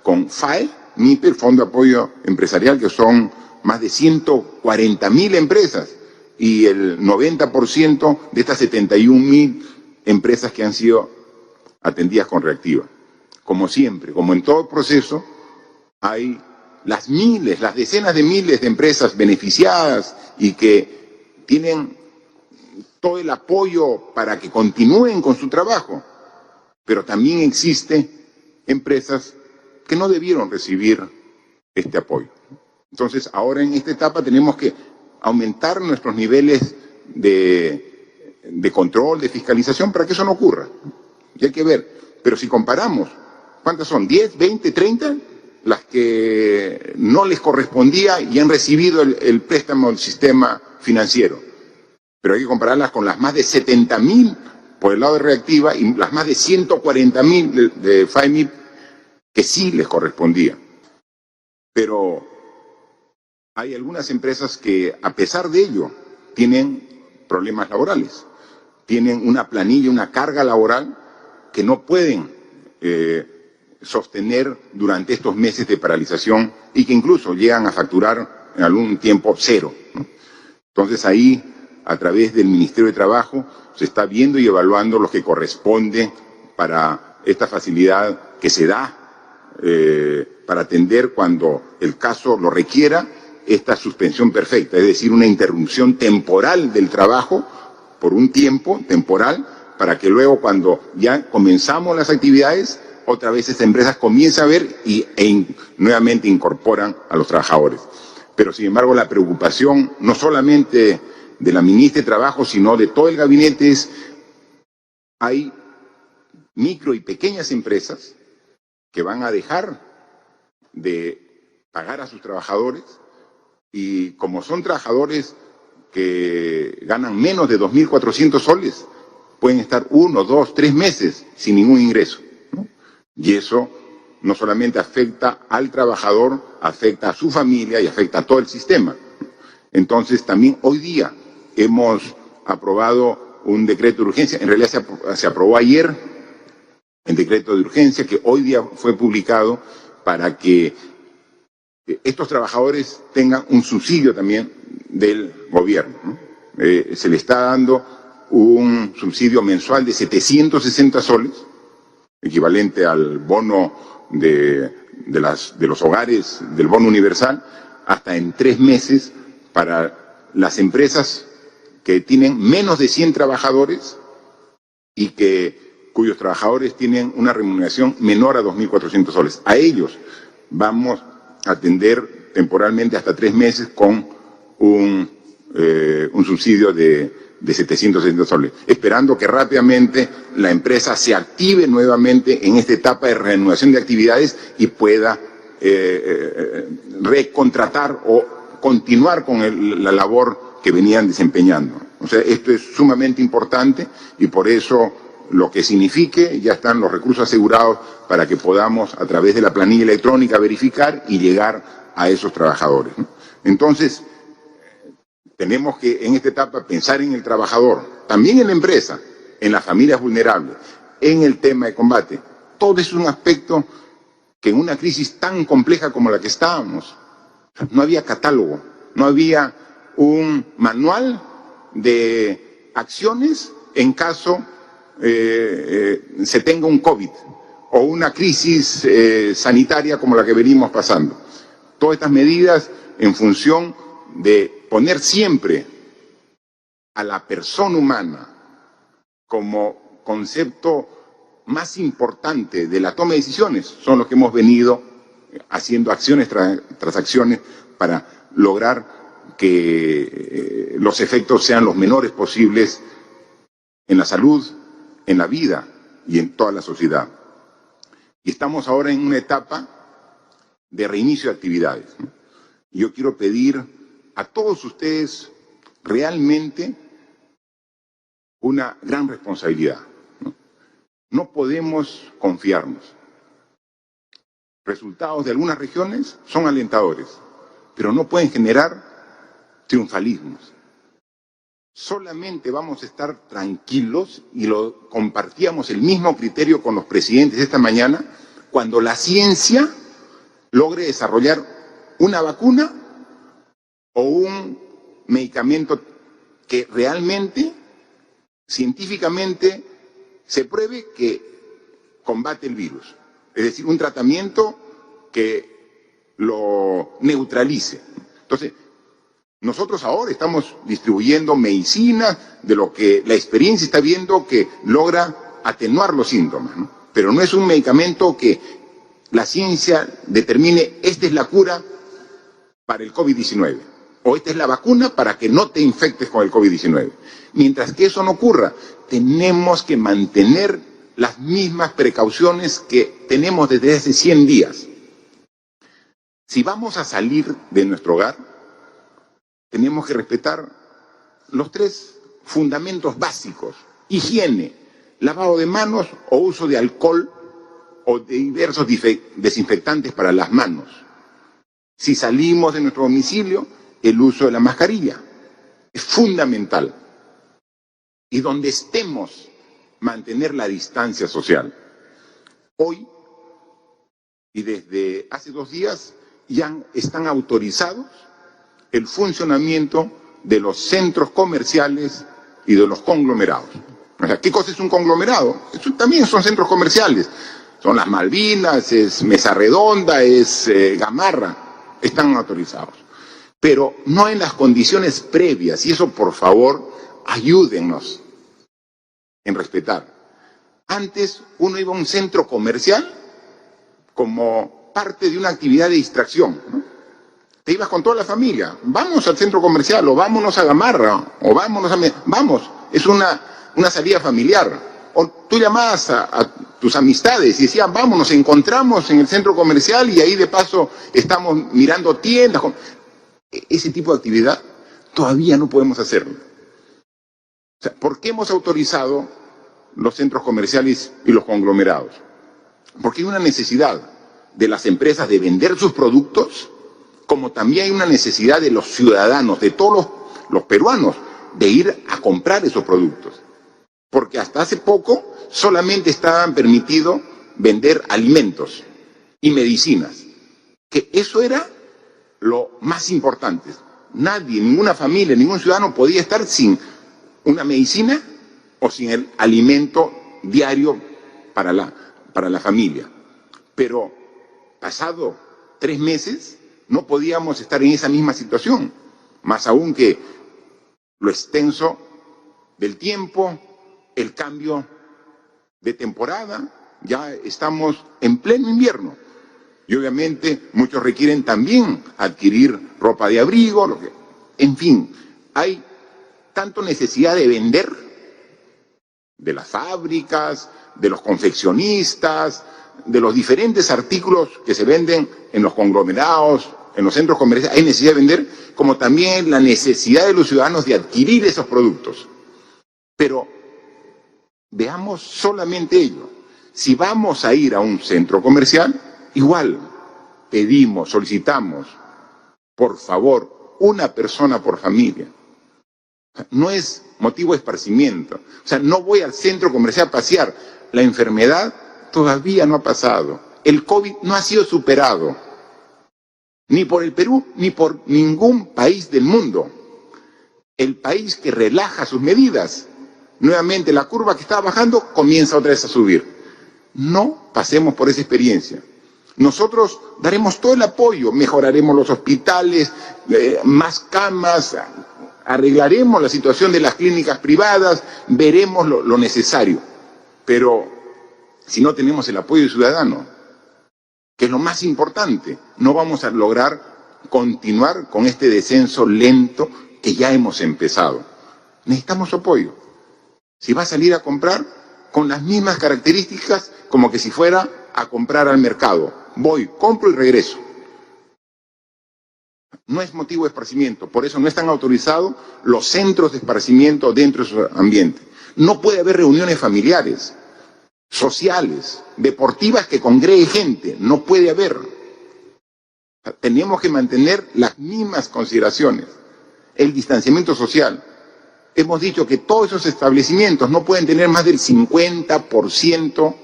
con FAE, MIPE, el Fondo de Apoyo Empresarial, que son más de 140.000 empresas, y el 90% de estas 71.000 empresas que han sido atendidas con reactiva. Como siempre, como en todo proceso, hay las miles, las decenas de miles de empresas beneficiadas y que tienen todo el apoyo para que continúen con su trabajo, pero también existen empresas que no debieron recibir este apoyo. Entonces, ahora en esta etapa tenemos que aumentar nuestros niveles de control, de fiscalización, para que eso no ocurra. Y hay que ver, pero si comparamos, ¿cuántas son? ¿10, 20, 30? Las que no les correspondía y han recibido el préstamo del sistema financiero. Pero hay que compararlas con las más de 70.000 por el lado de reactiva y las más de 140.000 de FAEMIP que sí les correspondía. Pero hay algunas empresas que, a pesar de ello, tienen problemas laborales, tienen una planilla, una carga laboral que no pueden sostener durante estos meses de paralización y que incluso llegan a facturar en algún tiempo cero, ¿no? Entonces ahí, a través del Ministerio de Trabajo, se está viendo y evaluando lo que corresponde para esta facilidad que se da para atender cuando el caso lo requiera, esta suspensión perfecta, es decir, una interrupción temporal del trabajo por un tiempo temporal, para que luego, cuando ya comenzamos las actividades, otra vez estas empresas comienzan a ver nuevamente incorporan a los trabajadores. Pero, sin embargo, la preocupación no solamente de la ministra de Trabajo, sino de todo el gabinete es: hay micro y pequeñas empresas que van a dejar de pagar a sus trabajadores, y como son trabajadores que ganan menos de 2.400 soles, pueden estar 1, 2, 3 meses sin ningún ingreso, ¿no? Y eso no solamente afecta al trabajador, afecta a su familia y afecta a todo el sistema. Entonces, también hoy día hemos aprobado un decreto de urgencia, en realidad se aprobó ayer el decreto de urgencia, que hoy día fue publicado, para que estos trabajadores tengan un subsidio también del gobierno, ¿no? Se le está dando un subsidio mensual de 760 soles, equivalente al bono de los hogares, del bono universal, hasta en 3 meses para las empresas que tienen menos de 100 trabajadores y cuyos trabajadores tienen una remuneración menor a 2.400 soles. A ellos vamos a atender temporalmente hasta 3 meses con un subsidio de 760 soles, esperando que rápidamente la empresa se active nuevamente en esta etapa de reanudación de actividades y pueda recontratar o continuar con la labor que venían desempeñando. O sea, esto es sumamente importante, y por eso lo que signifique, ya están los recursos asegurados para que podamos, a través de la planilla electrónica, verificar y llegar a esos trabajadores, ¿no? Entonces, tenemos que en esta etapa pensar en el trabajador, también en la empresa, en las familias vulnerables, en el tema de combate. Todo es un aspecto que en una crisis tan compleja como la que estábamos, no había catálogo, no había un manual de acciones en caso se tenga un COVID o una crisis sanitaria como la que venimos pasando. Todas estas medidas en función de poner siempre a la persona humana como concepto más importante de la toma de decisiones, son los que hemos venido haciendo acciones tras acciones para lograr que los efectos sean los menores posibles en la salud, en la vida y en toda la sociedad. y estamos ahora en una etapa de reinicio de actividades, ¿no? Yo quiero pedir a todos ustedes realmente una gran responsabilidad, ¿no? No podemos confiarnos. Resultados de algunas regiones son alentadores, pero no pueden generar triunfalismos. Solamente vamos a estar tranquilos, y lo compartíamos el mismo criterio con los presidentes esta mañana, cuando la ciencia logre desarrollar una vacuna o un medicamento que realmente, científicamente, se pruebe que combate el virus. Es decir, un tratamiento que lo neutralice. Entonces, nosotros ahora estamos distribuyendo medicinas de lo que la experiencia está viendo que logra atenuar los síntomas, ¿no? Pero no es un medicamento que la ciencia determine esta es la cura para el COVID-19 o esta es la vacuna para que no te infectes con el COVID-19. Mientras que eso no ocurra, tenemos que mantener las mismas precauciones que tenemos desde hace 100 días. Si vamos a salir de nuestro hogar, tenemos que respetar los 3 fundamentos básicos: higiene, lavado de manos o uso de alcohol o de diversos desinfectantes para las manos. Si salimos de nuestro domicilio, el uso de la mascarilla es fundamental. Y donde estemos, mantener la distancia social. Hoy, y desde hace 2 días, ya están autorizados el funcionamiento de los centros comerciales y de los conglomerados. O sea, ¿qué cosa es un conglomerado? Eso también son centros comerciales. Son las Malvinas, es Mesa Redonda, es Gamarra. Están autorizados. Pero no en las condiciones previas. Y eso, por favor, ayúdennos en respetar. Antes uno iba a un centro comercial como parte de una actividad de distracción, ¿no? Te ibas con toda la familia, vamos al centro comercial, o vámonos a Gamarra, o vámonos a... Vamos, es una salida familiar. O tú llamabas a tus amistades y decías, vamos, nos encontramos en el centro comercial y ahí de paso estamos mirando tiendas. Ese tipo de actividad todavía no podemos hacerlo. O sea, ¿por qué hemos autorizado los centros comerciales y los conglomerados? Porque hay una necesidad de las empresas de vender sus productos, como también hay una necesidad de los ciudadanos, de todos los peruanos, de ir a comprar esos productos. Porque hasta hace poco solamente estaban permitidos vender alimentos y medicinas, que eso era lo más importante. Nadie, ninguna familia, ningún ciudadano podía estar sin una medicina o sin el alimento diario para la familia. Pero pasado 3 meses no podíamos estar en esa misma situación, más aún que lo extenso del tiempo, el cambio de temporada, ya estamos en pleno invierno. Y obviamente muchos requieren también adquirir ropa de abrigo, en fin, hay tanto necesidad de vender de las fábricas, de los confeccionistas, de los diferentes artículos que se venden en los conglomerados, en los centros comerciales, hay necesidad de vender, como también la necesidad de los ciudadanos de adquirir esos productos. Pero veamos solamente ello. Si vamos a ir a un centro comercial, igual pedimos, solicitamos, por favor, una persona por familia. No es motivo de esparcimiento. O sea, no voy al centro comercial a pasear. La enfermedad todavía no ha pasado. El COVID no ha sido superado. Ni por el Perú, ni por ningún país del mundo. El país que relaja sus medidas, nuevamente la curva que estaba bajando comienza otra vez a subir. No pasemos por esa experiencia. Nosotros daremos todo el apoyo, mejoraremos los hospitales, más camas, arreglaremos la situación de las clínicas privadas, veremos lo necesario. Pero si no tenemos el apoyo ciudadano, que es lo más importante, no vamos a lograr continuar con este descenso lento que ya hemos empezado. Necesitamos apoyo. Si va a salir a comprar, con las mismas características como que si fuera a comprar al mercado. Voy, compro y regreso. No es motivo de esparcimiento, por eso no están autorizados los centros de esparcimiento dentro de su ambiente. No puede haber reuniones familiares, sociales, deportivas que congregue gente, no puede haber. Tenemos que mantener las mismas consideraciones. El distanciamiento social. Hemos dicho que todos esos establecimientos no pueden tener más del 50%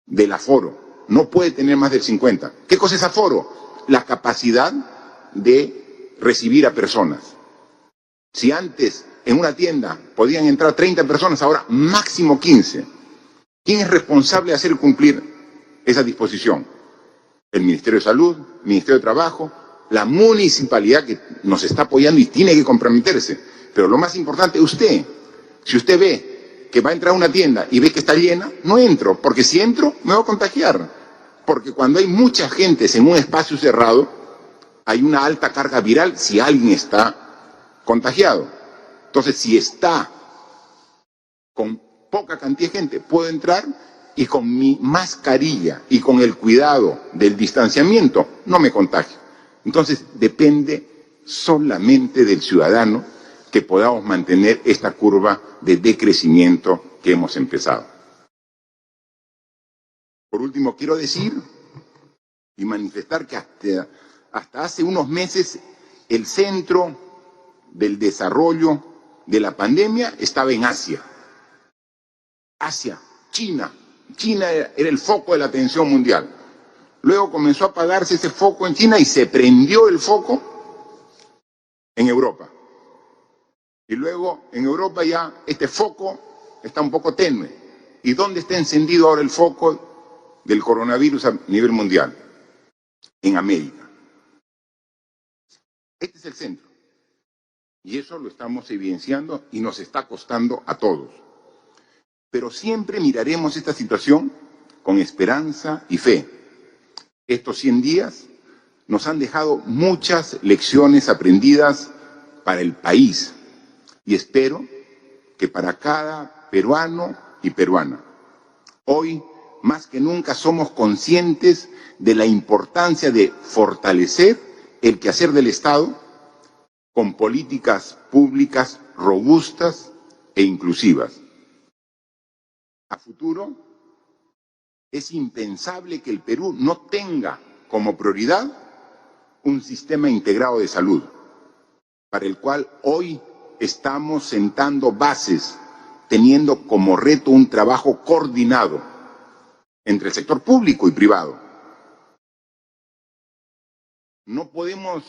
del aforo. No puede tener más del 50%. ¿Qué cosa es aforo? La capacidad de recibir a personas. Si antes en una tienda podían entrar 30 personas, ahora máximo 15. ¿Quién es responsable de hacer cumplir esa disposición? El Ministerio de Salud, el Ministerio de Trabajo, la municipalidad que nos está apoyando y tiene que comprometerse. Pero lo más importante es usted. Si usted ve que va a entrar a una tienda y ve que está llena, no entro, porque si entro me voy a contagiar. Porque cuando hay mucha gente en un espacio cerrado, hay una alta carga viral si alguien está contagiado. Entonces, si está con poca cantidad de gente, puedo entrar y con mi mascarilla y con el cuidado del distanciamiento no me contagio. Entonces, depende solamente del ciudadano que podamos mantener esta curva de decrecimiento que hemos empezado. Por último, quiero decir y manifestar que hasta hace unos meses el centro del desarrollo de la pandemia estaba en Asia. Asia, China. China era el foco de la atención mundial. Luego comenzó a apagarse ese foco en China y se prendió el foco en Europa. Y luego en Europa ya este foco está un poco tenue. ¿Y dónde está encendido ahora el foco del coronavirus a nivel mundial? En América. Este es el centro. Y eso lo estamos evidenciando y nos está costando a todos. Pero siempre miraremos esta situación con esperanza y fe. Estos 100 días nos han dejado muchas lecciones aprendidas para el país y espero que para cada peruano y peruana. Hoy, más que nunca, somos conscientes de la importancia de fortalecer el quehacer del Estado con políticas públicas robustas e inclusivas. A futuro, es impensable que el Perú no tenga como prioridad un sistema integrado de salud, para el cual hoy estamos sentando bases, teniendo como reto un trabajo coordinado entre el sector público y privado. No podemos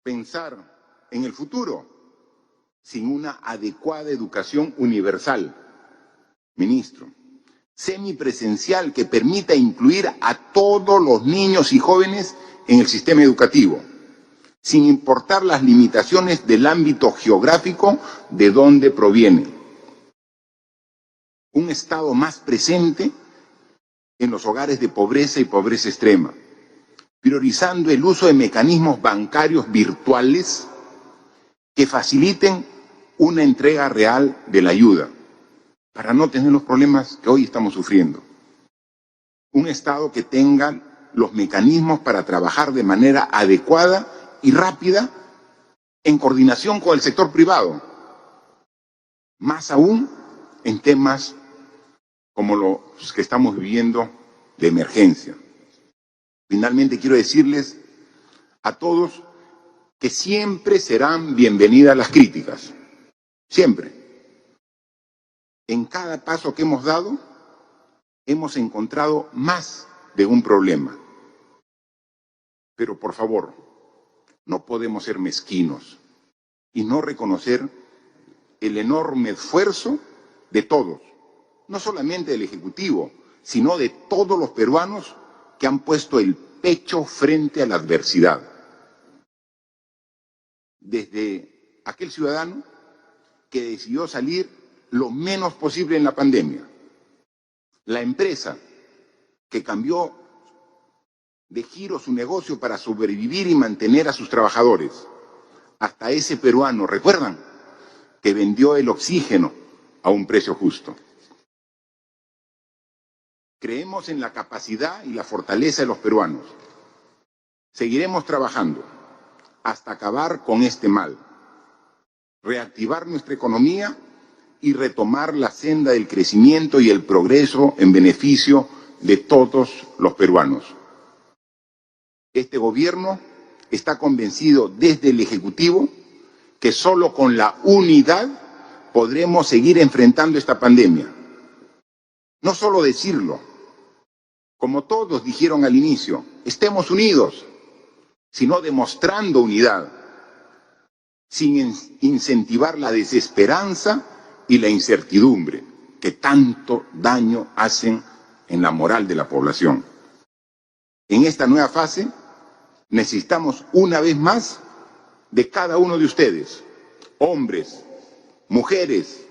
pensar en el futuro sin una adecuada educación universal, ministro, semipresencial que permita incluir a todos los niños y jóvenes en el sistema educativo, sin importar las limitaciones del ámbito geográfico de donde provienen. Un Estado más presente en los hogares de pobreza y pobreza extrema, priorizando el uso de mecanismos bancarios virtuales que faciliten una entrega real de la ayuda, para no tener los problemas que hoy estamos sufriendo. Un Estado que tenga los mecanismos para trabajar de manera adecuada y rápida en coordinación con el sector privado, más aún en temas como los que estamos viviendo de emergencia. Finalmente quiero decirles a todos que siempre serán bienvenidas las críticas, siempre. En cada paso que hemos dado, hemos encontrado más de un problema. Pero por favor, no podemos ser mezquinos y no reconocer el enorme esfuerzo de todos, no solamente del Ejecutivo, sino de todos los peruanos que han puesto el pecho frente a la adversidad. Desde aquel ciudadano que decidió salir lo menos posible en la pandemia, la empresa que cambió de giro su negocio para sobrevivir y mantener a sus trabajadores, hasta ese peruano, ¿recuerdan?, que vendió el oxígeno a un precio justo. Creemos en la capacidad y la fortaleza de los peruanos. Seguiremos trabajando hasta acabar con este mal, reactivar nuestra economía y retomar la senda del crecimiento y el progreso en beneficio de todos los peruanos. Este gobierno está convencido desde el Ejecutivo que solo con la unidad podremos seguir enfrentando esta pandemia. No solo decirlo, como todos dijeron al inicio, estemos unidos, sino demostrando unidad, sin incentivar la desesperanza y la incertidumbre que tanto daño hacen en la moral de la población. En esta nueva fase necesitamos una vez más de cada uno de ustedes, hombres, mujeres,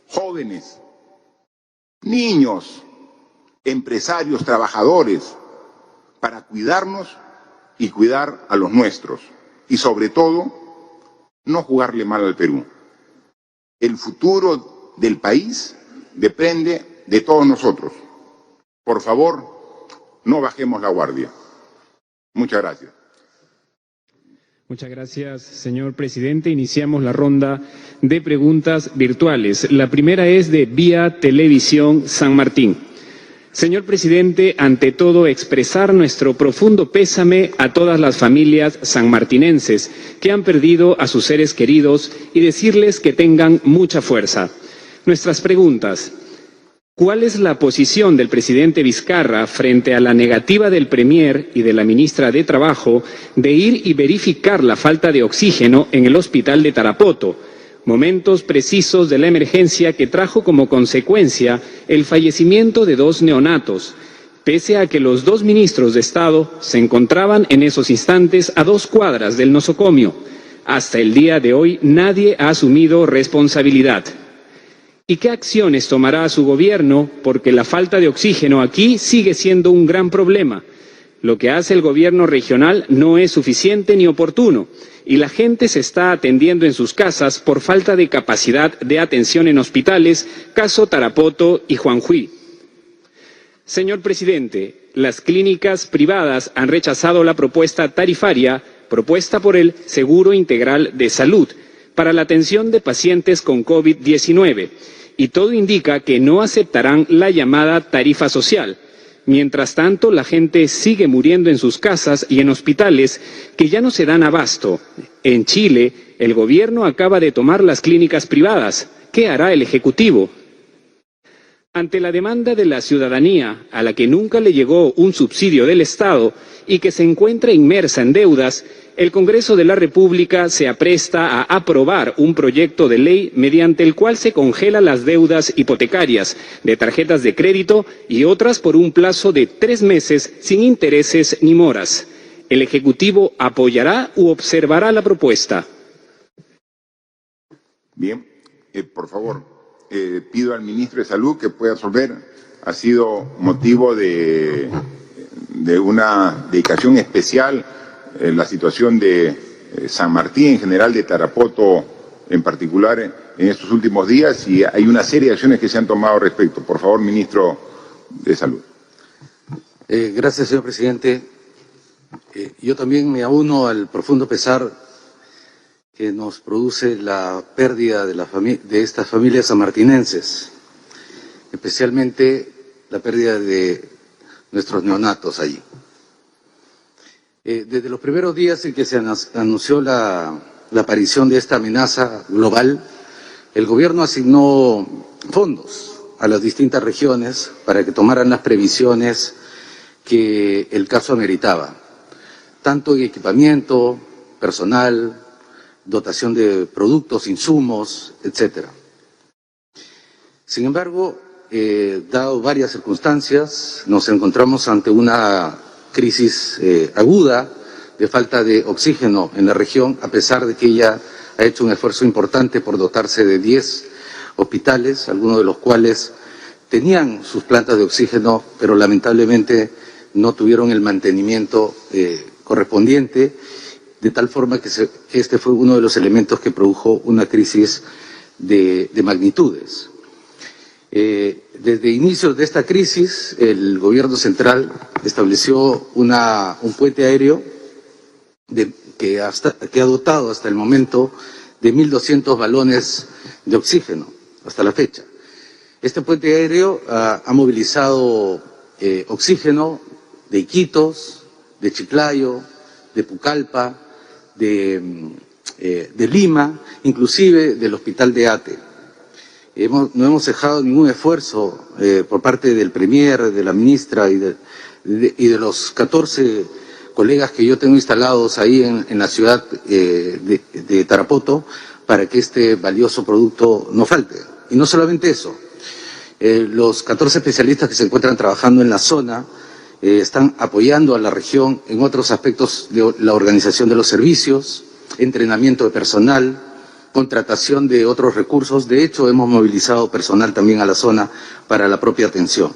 jóvenes, niños, empresarios, trabajadores, para cuidarnos y cuidar a los nuestros. Y sobre todo, no jugarle mal al Perú. El futuro del país depende de todos nosotros. Por favor, no bajemos la guardia. Muchas gracias.
Muchas gracias, señor presidente. Iniciamos la ronda de preguntas virtuales. La primera es de Vía Televisión San Martín. Señor presidente, ante todo expresar nuestro profundo pésame a todas las familias sanmartinenses que han perdido a sus seres queridos y decirles que tengan mucha fuerza. Nuestras preguntas. ¿Cuál es la posición del presidente Vizcarra frente a la negativa del Premier y de la ministra de Trabajo de ir y verificar la falta de oxígeno en el hospital de Tarapoto? Momentos precisos de la emergencia que trajo como consecuencia el fallecimiento de 2 neonatos, pese a que los 2 ministros de Estado se encontraban en esos instantes a 2 cuadras del nosocomio. Hasta el día de hoy nadie ha asumido responsabilidad. ¿Y qué acciones tomará su gobierno? Porque la falta de oxígeno aquí sigue siendo un gran problema. Lo que hace el gobierno regional no es suficiente ni oportuno, y la gente se está atendiendo en sus casas por falta de capacidad de atención en hospitales, caso Tarapoto y Juanjuy. Señor presidente, las clínicas privadas han rechazado la propuesta tarifaria propuesta por el Seguro Integral de Salud para la atención de pacientes con COVID-19, y todo indica que no aceptarán la llamada tarifa social. Mientras tanto, la gente sigue muriendo en sus casas y en hospitales que ya no se dan abasto. En Chile, el gobierno acaba de tomar las clínicas privadas. ¿Qué hará el Ejecutivo? Ante la demanda de la ciudadanía, a la que nunca le llegó un subsidio del Estado y que se encuentra inmersa en deudas, el Congreso de la República se apresta a aprobar un proyecto de ley mediante el cual se congelan las deudas hipotecarias de tarjetas de crédito y otras por un plazo de 3 meses sin intereses ni moras. ¿El Ejecutivo apoyará u observará la propuesta?
Bien, por favor, pido al ministro de Salud que pueda resolver. Ha sido motivo de una dedicación especial la situación de San Martín, en general de Tarapoto en particular, en estos últimos días, y hay una serie de acciones que se han tomado al respecto. Por favor, ministro de Salud.
Gracias, señor presidente. Yo también me auno al profundo pesar que nos produce la pérdida de estas familias sanmartinenses, especialmente la pérdida de nuestros neonatos allí. Desde los primeros días en que se anunció la aparición de esta amenaza global, el gobierno asignó fondos a las distintas regiones para que tomaran las previsiones que el caso ameritaba, tanto en equipamiento, personal, dotación de productos, insumos, etcétera. Sin embargo, dado varias circunstancias, nos encontramos ante una crisis aguda de falta de oxígeno en la región, a pesar de que ella ha hecho un esfuerzo importante por dotarse de 10 hospitales, algunos de los cuales tenían sus plantas de oxígeno, pero lamentablemente no tuvieron el mantenimiento correspondiente, de tal forma que este fue uno de los elementos que produjo una crisis de magnitudes. Desde inicios de esta crisis, el gobierno central estableció un puente aéreo que ha dotado hasta el momento de 1.200 balones de oxígeno, hasta la fecha. Este puente aéreo ha movilizado oxígeno de Iquitos, de Chiclayo, de Pucallpa, de Lima, inclusive del hospital de Ate. No hemos dejado ningún esfuerzo por parte del Premier, de la ministra y de los 14 colegas que yo tengo instalados ahí en la ciudad de Tarapoto para que este valioso producto no falte. Y no solamente eso, los 14 especialistas que se encuentran trabajando en la zona están apoyando a la región en otros aspectos de la organización de los servicios, entrenamiento de personal, contratación de otros recursos. De hecho, hemos movilizado personal también a la zona para la propia atención.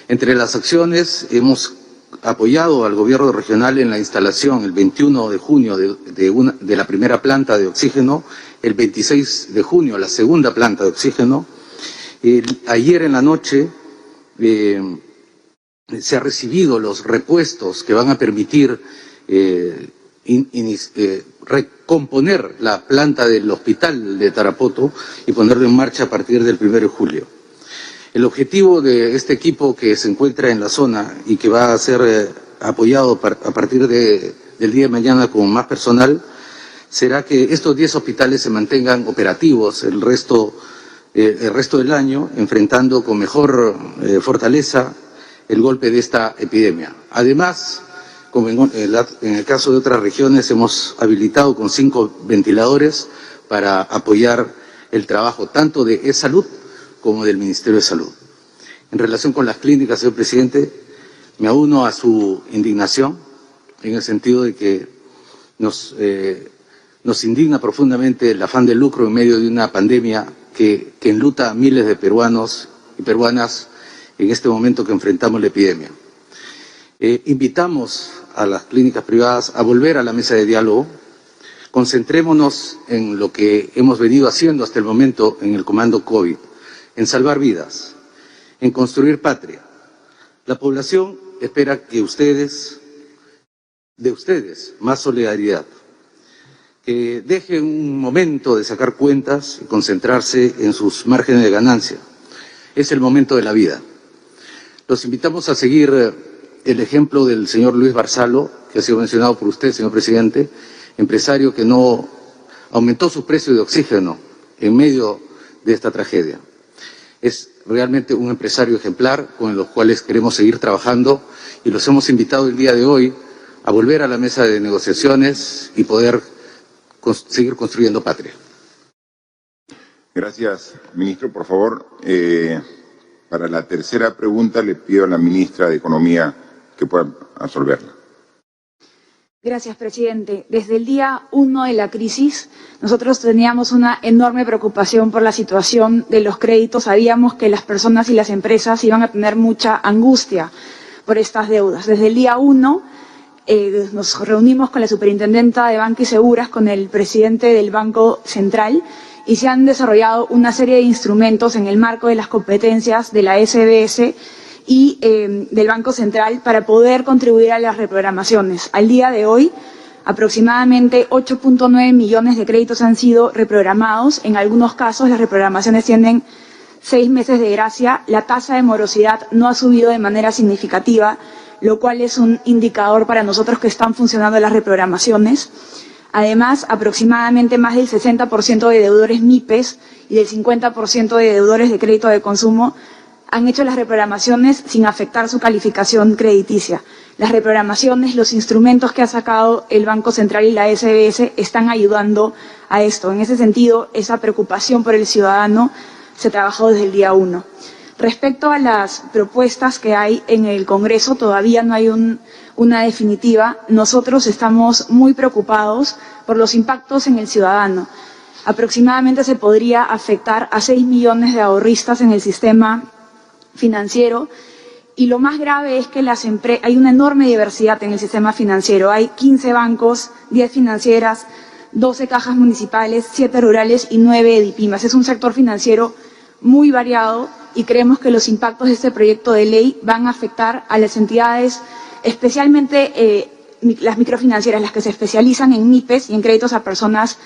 Entre las acciones, hemos apoyado al gobierno regional en la instalación el 21 de junio de la primera planta de oxígeno, el 26 de junio la segunda planta de oxígeno. Ayer en la noche se han recibido los repuestos que van a permitir recomponer la planta del hospital de Tarapoto y ponerlo en marcha a partir del 1 de julio. El objetivo de este equipo que se encuentra en la zona y que va a ser apoyado a partir del día de mañana con más personal será que estos 10 hospitales se mantengan operativos el resto del año, enfrentando con mejor fortaleza el golpe de esta epidemia. Además, como en el caso de otras regiones, hemos habilitado con 5 ventiladores para apoyar el trabajo tanto de E-Salud como del Ministerio de Salud. En relación con las clínicas, señor presidente, me auno a su indignación en el sentido de que nos indigna profundamente el afán de lucro en medio de una pandemia que enluta a miles de peruanos y peruanas en este momento que enfrentamos la epidemia. Invitamos a las clínicas privadas a volver a la mesa de diálogo. Concentrémonos en lo que hemos venido haciendo hasta el momento en el comando COVID, en salvar vidas, en construir patria. La población espera de ustedes más solidaridad, que dejen un momento de sacar cuentas y concentrarse en sus márgenes de ganancia. Es el momento de la vida. Los invitamos a seguir el ejemplo del señor Luis Barzalo, que ha sido mencionado por usted, señor presidente, empresario que no aumentó su precio de oxígeno en medio de esta tragedia. Es realmente un empresario ejemplar con los cuales queremos seguir trabajando y los hemos invitado el día de hoy a volver a la mesa de negociaciones y poder seguir construyendo patria.
Gracias, ministro. Por favor, para la tercera pregunta le pido a la ministra de Economía que pueda absolverla.
Gracias, presidente. Desde el día 1 de la crisis, nosotros teníamos una enorme preocupación por la situación de los créditos. Sabíamos que las personas y las empresas iban a tener mucha angustia por estas deudas. Desde el día 1 nos reunimos con la superintendenta de Banca y Seguras, con el presidente del Banco Central, y se han desarrollado una serie de instrumentos en el marco de las competencias de la SBS y del Banco Central para poder contribuir a las reprogramaciones. Al día de hoy, aproximadamente 8.9 millones de créditos han sido reprogramados. En algunos casos, las reprogramaciones tienen 6 meses de gracia. La tasa de morosidad no ha subido de manera significativa, lo cual es un indicador para nosotros que están funcionando las reprogramaciones. Además, aproximadamente más del 60% de deudores MIPES y del 50% de deudores de crédito de consumo han hecho las reprogramaciones sin afectar su calificación crediticia. Las reprogramaciones, los instrumentos que ha sacado el Banco Central y la SBS están ayudando a esto. En ese sentido, esa preocupación por el ciudadano se trabajó desde el día 1. Respecto a las propuestas que hay en el Congreso, todavía no hay una definitiva. Nosotros estamos muy preocupados por los impactos en el ciudadano. Aproximadamente se podría afectar a 6 millones de ahorristas en el sistema financiero, y lo más grave es que hay una enorme diversidad en el sistema financiero. Hay 15 bancos, 10 financieras, 12 cajas municipales, 7 rurales y 9 EDIPYMES. Es un sector financiero muy variado y creemos que los impactos de este proyecto de ley van a afectar a las entidades, especialmente las microfinancieras, las que se especializan en MIPES y en créditos a personas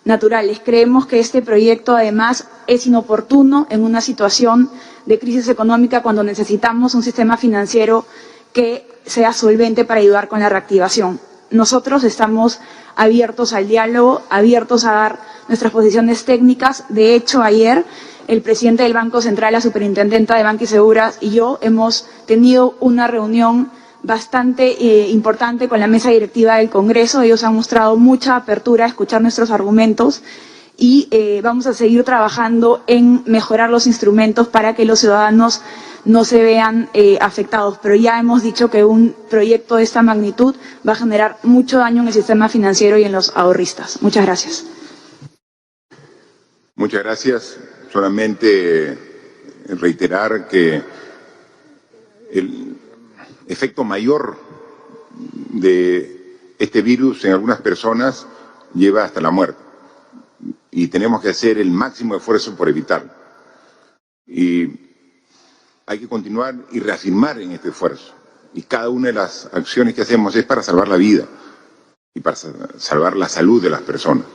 naturales. Creemos que este proyecto además es inoportuno en una situación de crisis económica cuando necesitamos un sistema financiero que sea solvente para ayudar con la reactivación. Nosotros estamos abiertos al diálogo, abiertos a dar nuestras posiciones técnicas. De hecho, ayer el presidente del Banco Central, la superintendenta de Banca y Seguras y yo hemos tenido una reunión bastante importante con la mesa directiva del Congreso. Ellos han mostrado mucha apertura a escuchar nuestros argumentos y vamos a seguir trabajando en mejorar los instrumentos para que los ciudadanos no se vean afectados. Pero ya hemos dicho que un proyecto de esta magnitud va a generar mucho daño en el sistema financiero y en los ahorristas. Muchas gracias.
Muchas gracias. Solamente reiterar que el efecto mayor de este virus en algunas personas lleva hasta la muerte y tenemos que hacer el máximo esfuerzo por evitarlo. Y hay que continuar y reafirmar en este esfuerzo. Y cada una de las acciones que hacemos es para salvar la vida y para salvar la salud de las personas.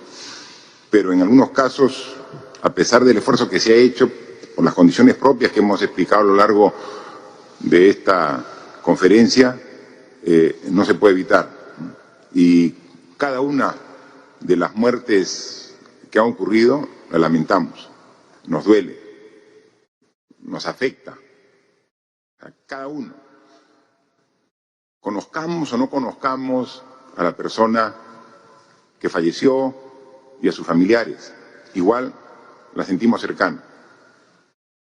Pero en algunos casos, a pesar del esfuerzo que se ha hecho por las condiciones propias que hemos explicado a lo largo de esta conferencia, no se puede evitar. Y cada una de las muertes que han ocurrido la lamentamos, nos duele, nos afecta a cada uno. Conozcamos o no conozcamos a la persona que falleció y a sus familiares, igual la sentimos cercana.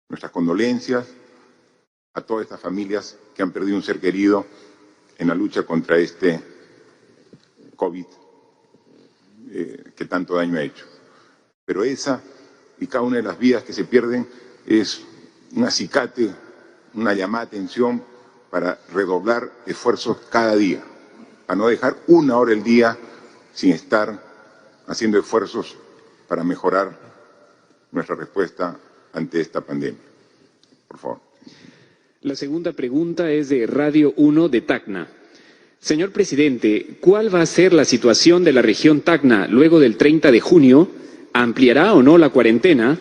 Nuestras condolencias a todas estas familias que han perdido un ser querido en la lucha contra este COVID que tanto daño ha hecho. Pero esa y cada una de las vidas que se pierden es un acicate, una llamada de atención para redoblar esfuerzos cada día, a no dejar una hora al día sin estar haciendo esfuerzos para mejorar nuestra respuesta ante esta pandemia. Por favor.
La segunda pregunta es de Radio 1 de Tacna. Señor presidente, ¿cuál va a ser la situación de la región Tacna luego del 30 de junio? ¿Ampliará o no la cuarentena?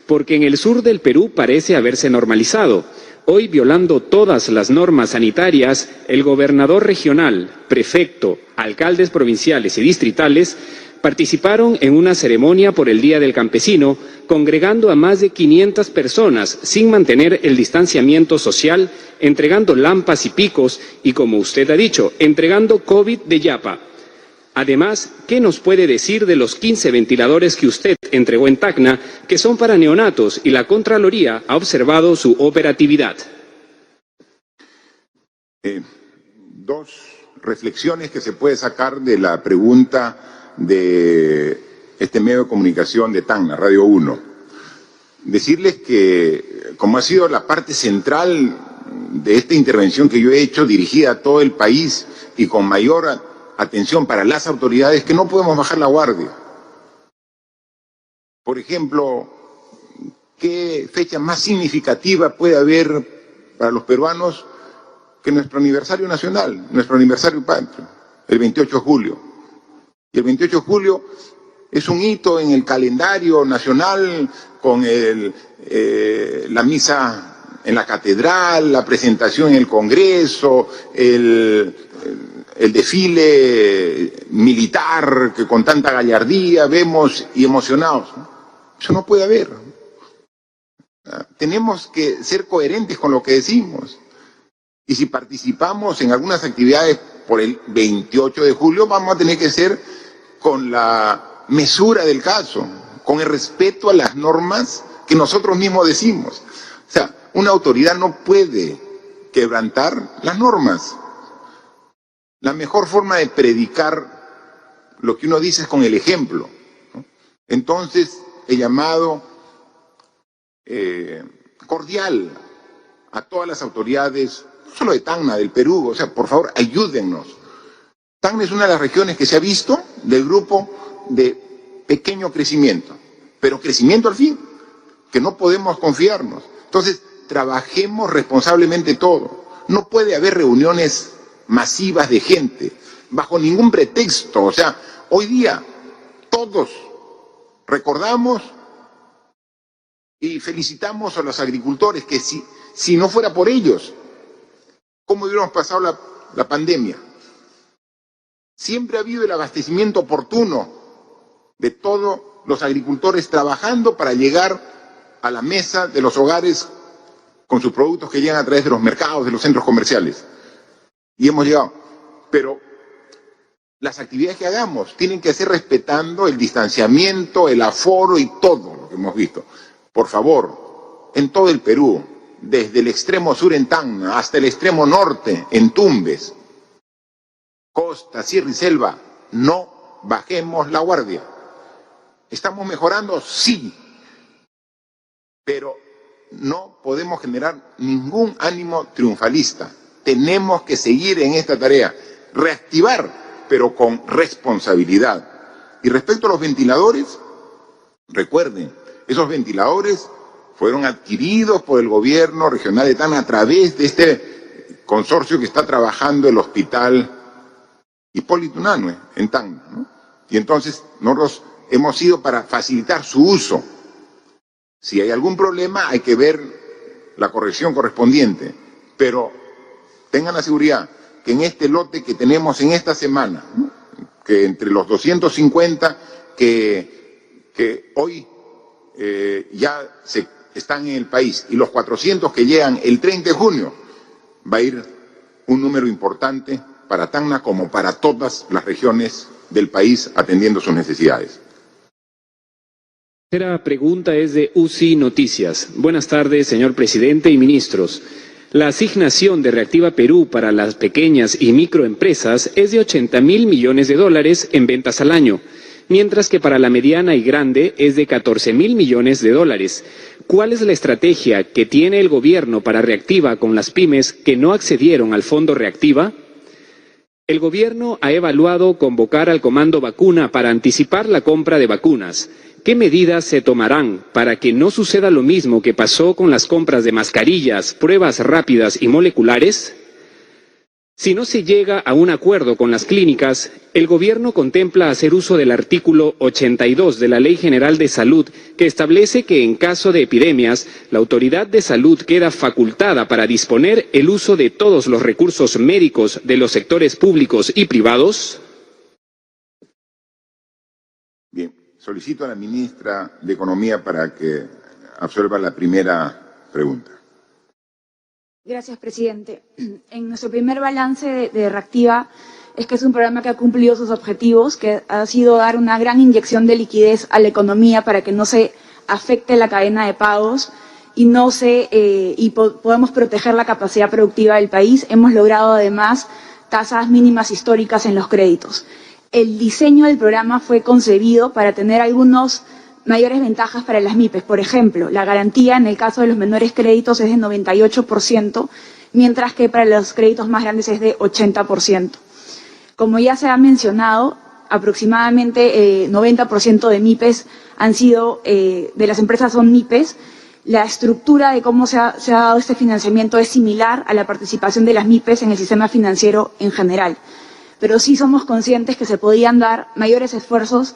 Porque en el sur del Perú parece haberse normalizado. Hoy, violando todas las normas sanitarias, el gobernador regional, prefecto, alcaldes provinciales y distritales participaron en una ceremonia por el Día del Campesino, congregando a más de 500 personas sin mantener el distanciamiento social, entregando lampas y picos y, como usted ha dicho, entregando COVID de yapa. Además, ¿qué nos puede decir de los 15 ventiladores que usted entregó en Tacna, que son para neonatos y la Contraloría ha observado su operatividad?
Dos reflexiones que se puede sacar de la pregunta de este medio de comunicación de Tacna, Radio 1. Decirles que, como ha sido la parte central de esta intervención que yo he hecho, dirigida a todo el país y con mayor atención para las autoridades, que no podemos bajar la guardia. Por ejemplo, ¿qué fecha más significativa puede haber para los peruanos que nuestro aniversario nacional, nuestro aniversario patrio, el 28 de julio? Y el 28 de julio es un hito en el calendario nacional con la misa en la catedral, la presentación en el Congreso, el desfile militar que con tanta gallardía vemos y emocionados. Eso no puede haber. Tenemos que ser coherentes con lo que decimos. Y si participamos en algunas actividades por el 28 de julio, vamos a tener que ser con la mesura del caso, con el respeto a las normas que nosotros mismos decimos. O sea, una autoridad no puede quebrantar las normas. La mejor forma de predicar lo que uno dice es con el ejemplo, ¿no? Entonces, he llamado cordial a todas las autoridades, no solo de Tacna, del Perú, o sea, por favor, ayúdennos. Tacna es una de las regiones que se ha visto del grupo de pequeño crecimiento, pero crecimiento al fin, que no podemos confiarnos. Entonces, trabajemos responsablemente todo. No puede haber reuniones masivas de gente, bajo ningún pretexto. O sea, hoy día todos recordamos y felicitamos a los agricultores, que si no fuera por ellos, ¿cómo hubiéramos pasado la pandemia? Siempre ha habido el abastecimiento oportuno de todos los agricultores trabajando para llegar a la mesa de los hogares con sus productos que llegan a través de los mercados, de los centros comerciales. Y hemos llegado. Pero las actividades que hagamos tienen que ser respetando el distanciamiento, el aforo y todo lo que hemos visto. Por favor, en todo el Perú, desde el extremo sur en Tacna hasta el extremo norte en Tumbes, costa, sierra y selva, no bajemos la guardia. ¿Estamos mejorando? Sí. Pero no podemos generar ningún ánimo triunfalista. Tenemos que seguir en esta tarea, reactivar, pero con responsabilidad. Y respecto a los ventiladores, recuerden, esos ventiladores fueron adquiridos por el gobierno regional de Tacna a través de este consorcio que está trabajando el hospital Hipólito Unanue en Tacna, ¿no? Y entonces nosotros hemos ido para facilitar su uso. Si hay algún problema hay que ver la corrección correspondiente, pero tengan la seguridad que en este lote que tenemos en esta semana, ¿no?, que entre los 250 que hoy ya están en el país y los 400 que llegan el 30 de junio, va a ir un número importante para Tacna como para todas las regiones del país atendiendo sus necesidades.
La tercera pregunta es de UCI Noticias. Buenas tardes, señor presidente y ministros. La asignación de Reactiva Perú para las pequeñas y microempresas es de 80.000 millones de dólares en ventas al año, mientras que para la mediana y grande es de 14.000 millones de dólares. ¿Cuál es la estrategia que tiene el gobierno para Reactiva con las pymes que no accedieron al Fondo Reactiva? El gobierno ha evaluado convocar al Comando Vacuna para anticipar la compra de vacunas. ¿Qué medidas se tomarán para que no suceda lo mismo que pasó con las compras de mascarillas, pruebas rápidas y moleculares? Si no se llega a un acuerdo con las clínicas, el gobierno contempla hacer uso del artículo 82 de la Ley General de Salud, que establece que en caso de epidemias, la autoridad de salud queda facultada para disponer el uso de todos los recursos médicos de los sectores públicos y privados.
Bien, solicito a la ministra de Economía para que absorba la primera pregunta.
Gracias, presidente. En nuestro primer balance de Reactiva es que es un programa que ha cumplido sus objetivos, que ha sido dar una gran inyección de liquidez a la economía para que no se afecte la cadena de pagos y podamos proteger la capacidad productiva del país. Hemos logrado además tasas mínimas históricas en los créditos. El diseño del programa fue concebido para tener algunos mayores ventajas para las MIPES. Por ejemplo, la garantía en el caso de los menores créditos es de 98%, mientras que para los créditos más grandes es de 80%. Como ya se ha mencionado, aproximadamente 90% de MIPES han sido, de las empresas son MIPES. La estructura de cómo se ha dado este financiamiento es similar a la participación de las MIPES en el sistema financiero en general. Pero sí somos conscientes que se podían dar mayores esfuerzos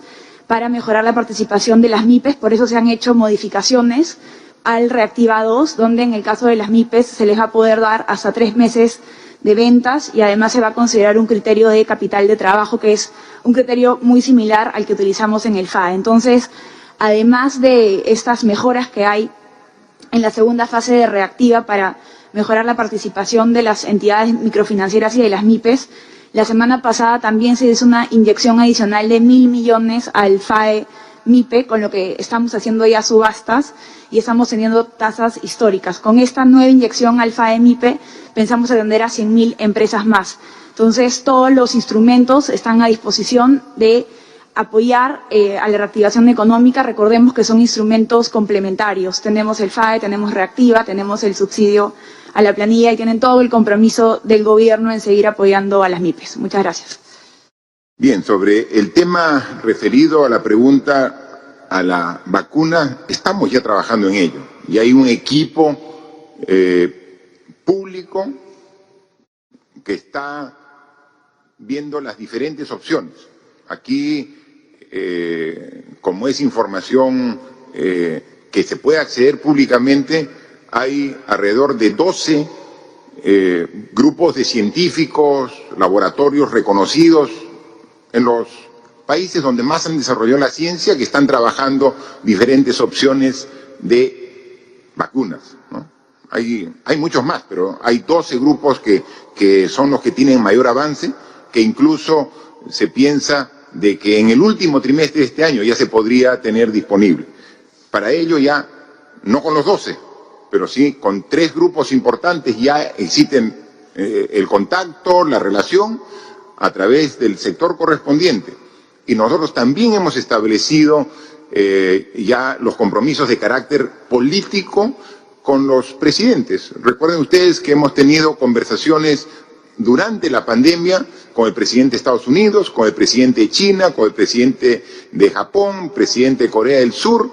para mejorar la participación de las MIPES, por eso se han hecho modificaciones al Reactiva 2, donde en el caso de las MIPES se les va a poder dar hasta 3 meses de ventas y además se va a considerar un criterio de capital de trabajo, que es un criterio muy similar al que utilizamos en el FAE. Entonces, además de estas mejoras que hay en la segunda fase de Reactiva para mejorar la participación de las entidades microfinancieras y de las MIPES, la semana pasada también se hizo una inyección adicional de 1.000 millones al FAE MIPE, con lo que estamos haciendo ya subastas y estamos teniendo tasas históricas. Con esta nueva inyección al FAE MIPE pensamos atender a 100.000 empresas más. Entonces, todos los instrumentos están a disposición de apoyar a la reactivación económica. Recordemos que son instrumentos complementarios. Tenemos el FAE, tenemos Reactiva, tenemos el subsidio a la planilla y tienen todo el compromiso del gobierno en seguir apoyando a las MIPES. Muchas gracias.
Bien, sobre el tema referido a la pregunta a la vacuna, estamos ya trabajando en ello. Y hay un equipo público que está viendo las diferentes opciones. Aquí, como es información que se puede acceder públicamente, hay alrededor de 12 grupos de científicos, laboratorios reconocidos en los países donde más han desarrollado la ciencia, que están trabajando diferentes opciones de vacunas, ¿no? Hay muchos más, pero hay 12 grupos que son los que tienen mayor avance, que incluso se piensa de que en el último trimestre de este año ya se podría tener disponible. Para ello ya, no con los 12, pero sí con 3 grupos importantes ya existen el contacto, la relación a través del sector correspondiente. Y nosotros también hemos establecido ya los compromisos de carácter político con los presidentes. Recuerden ustedes que hemos tenido conversaciones durante la pandemia con el presidente de Estados Unidos, con el presidente de China, con el presidente de Japón, presidente de Corea del Sur.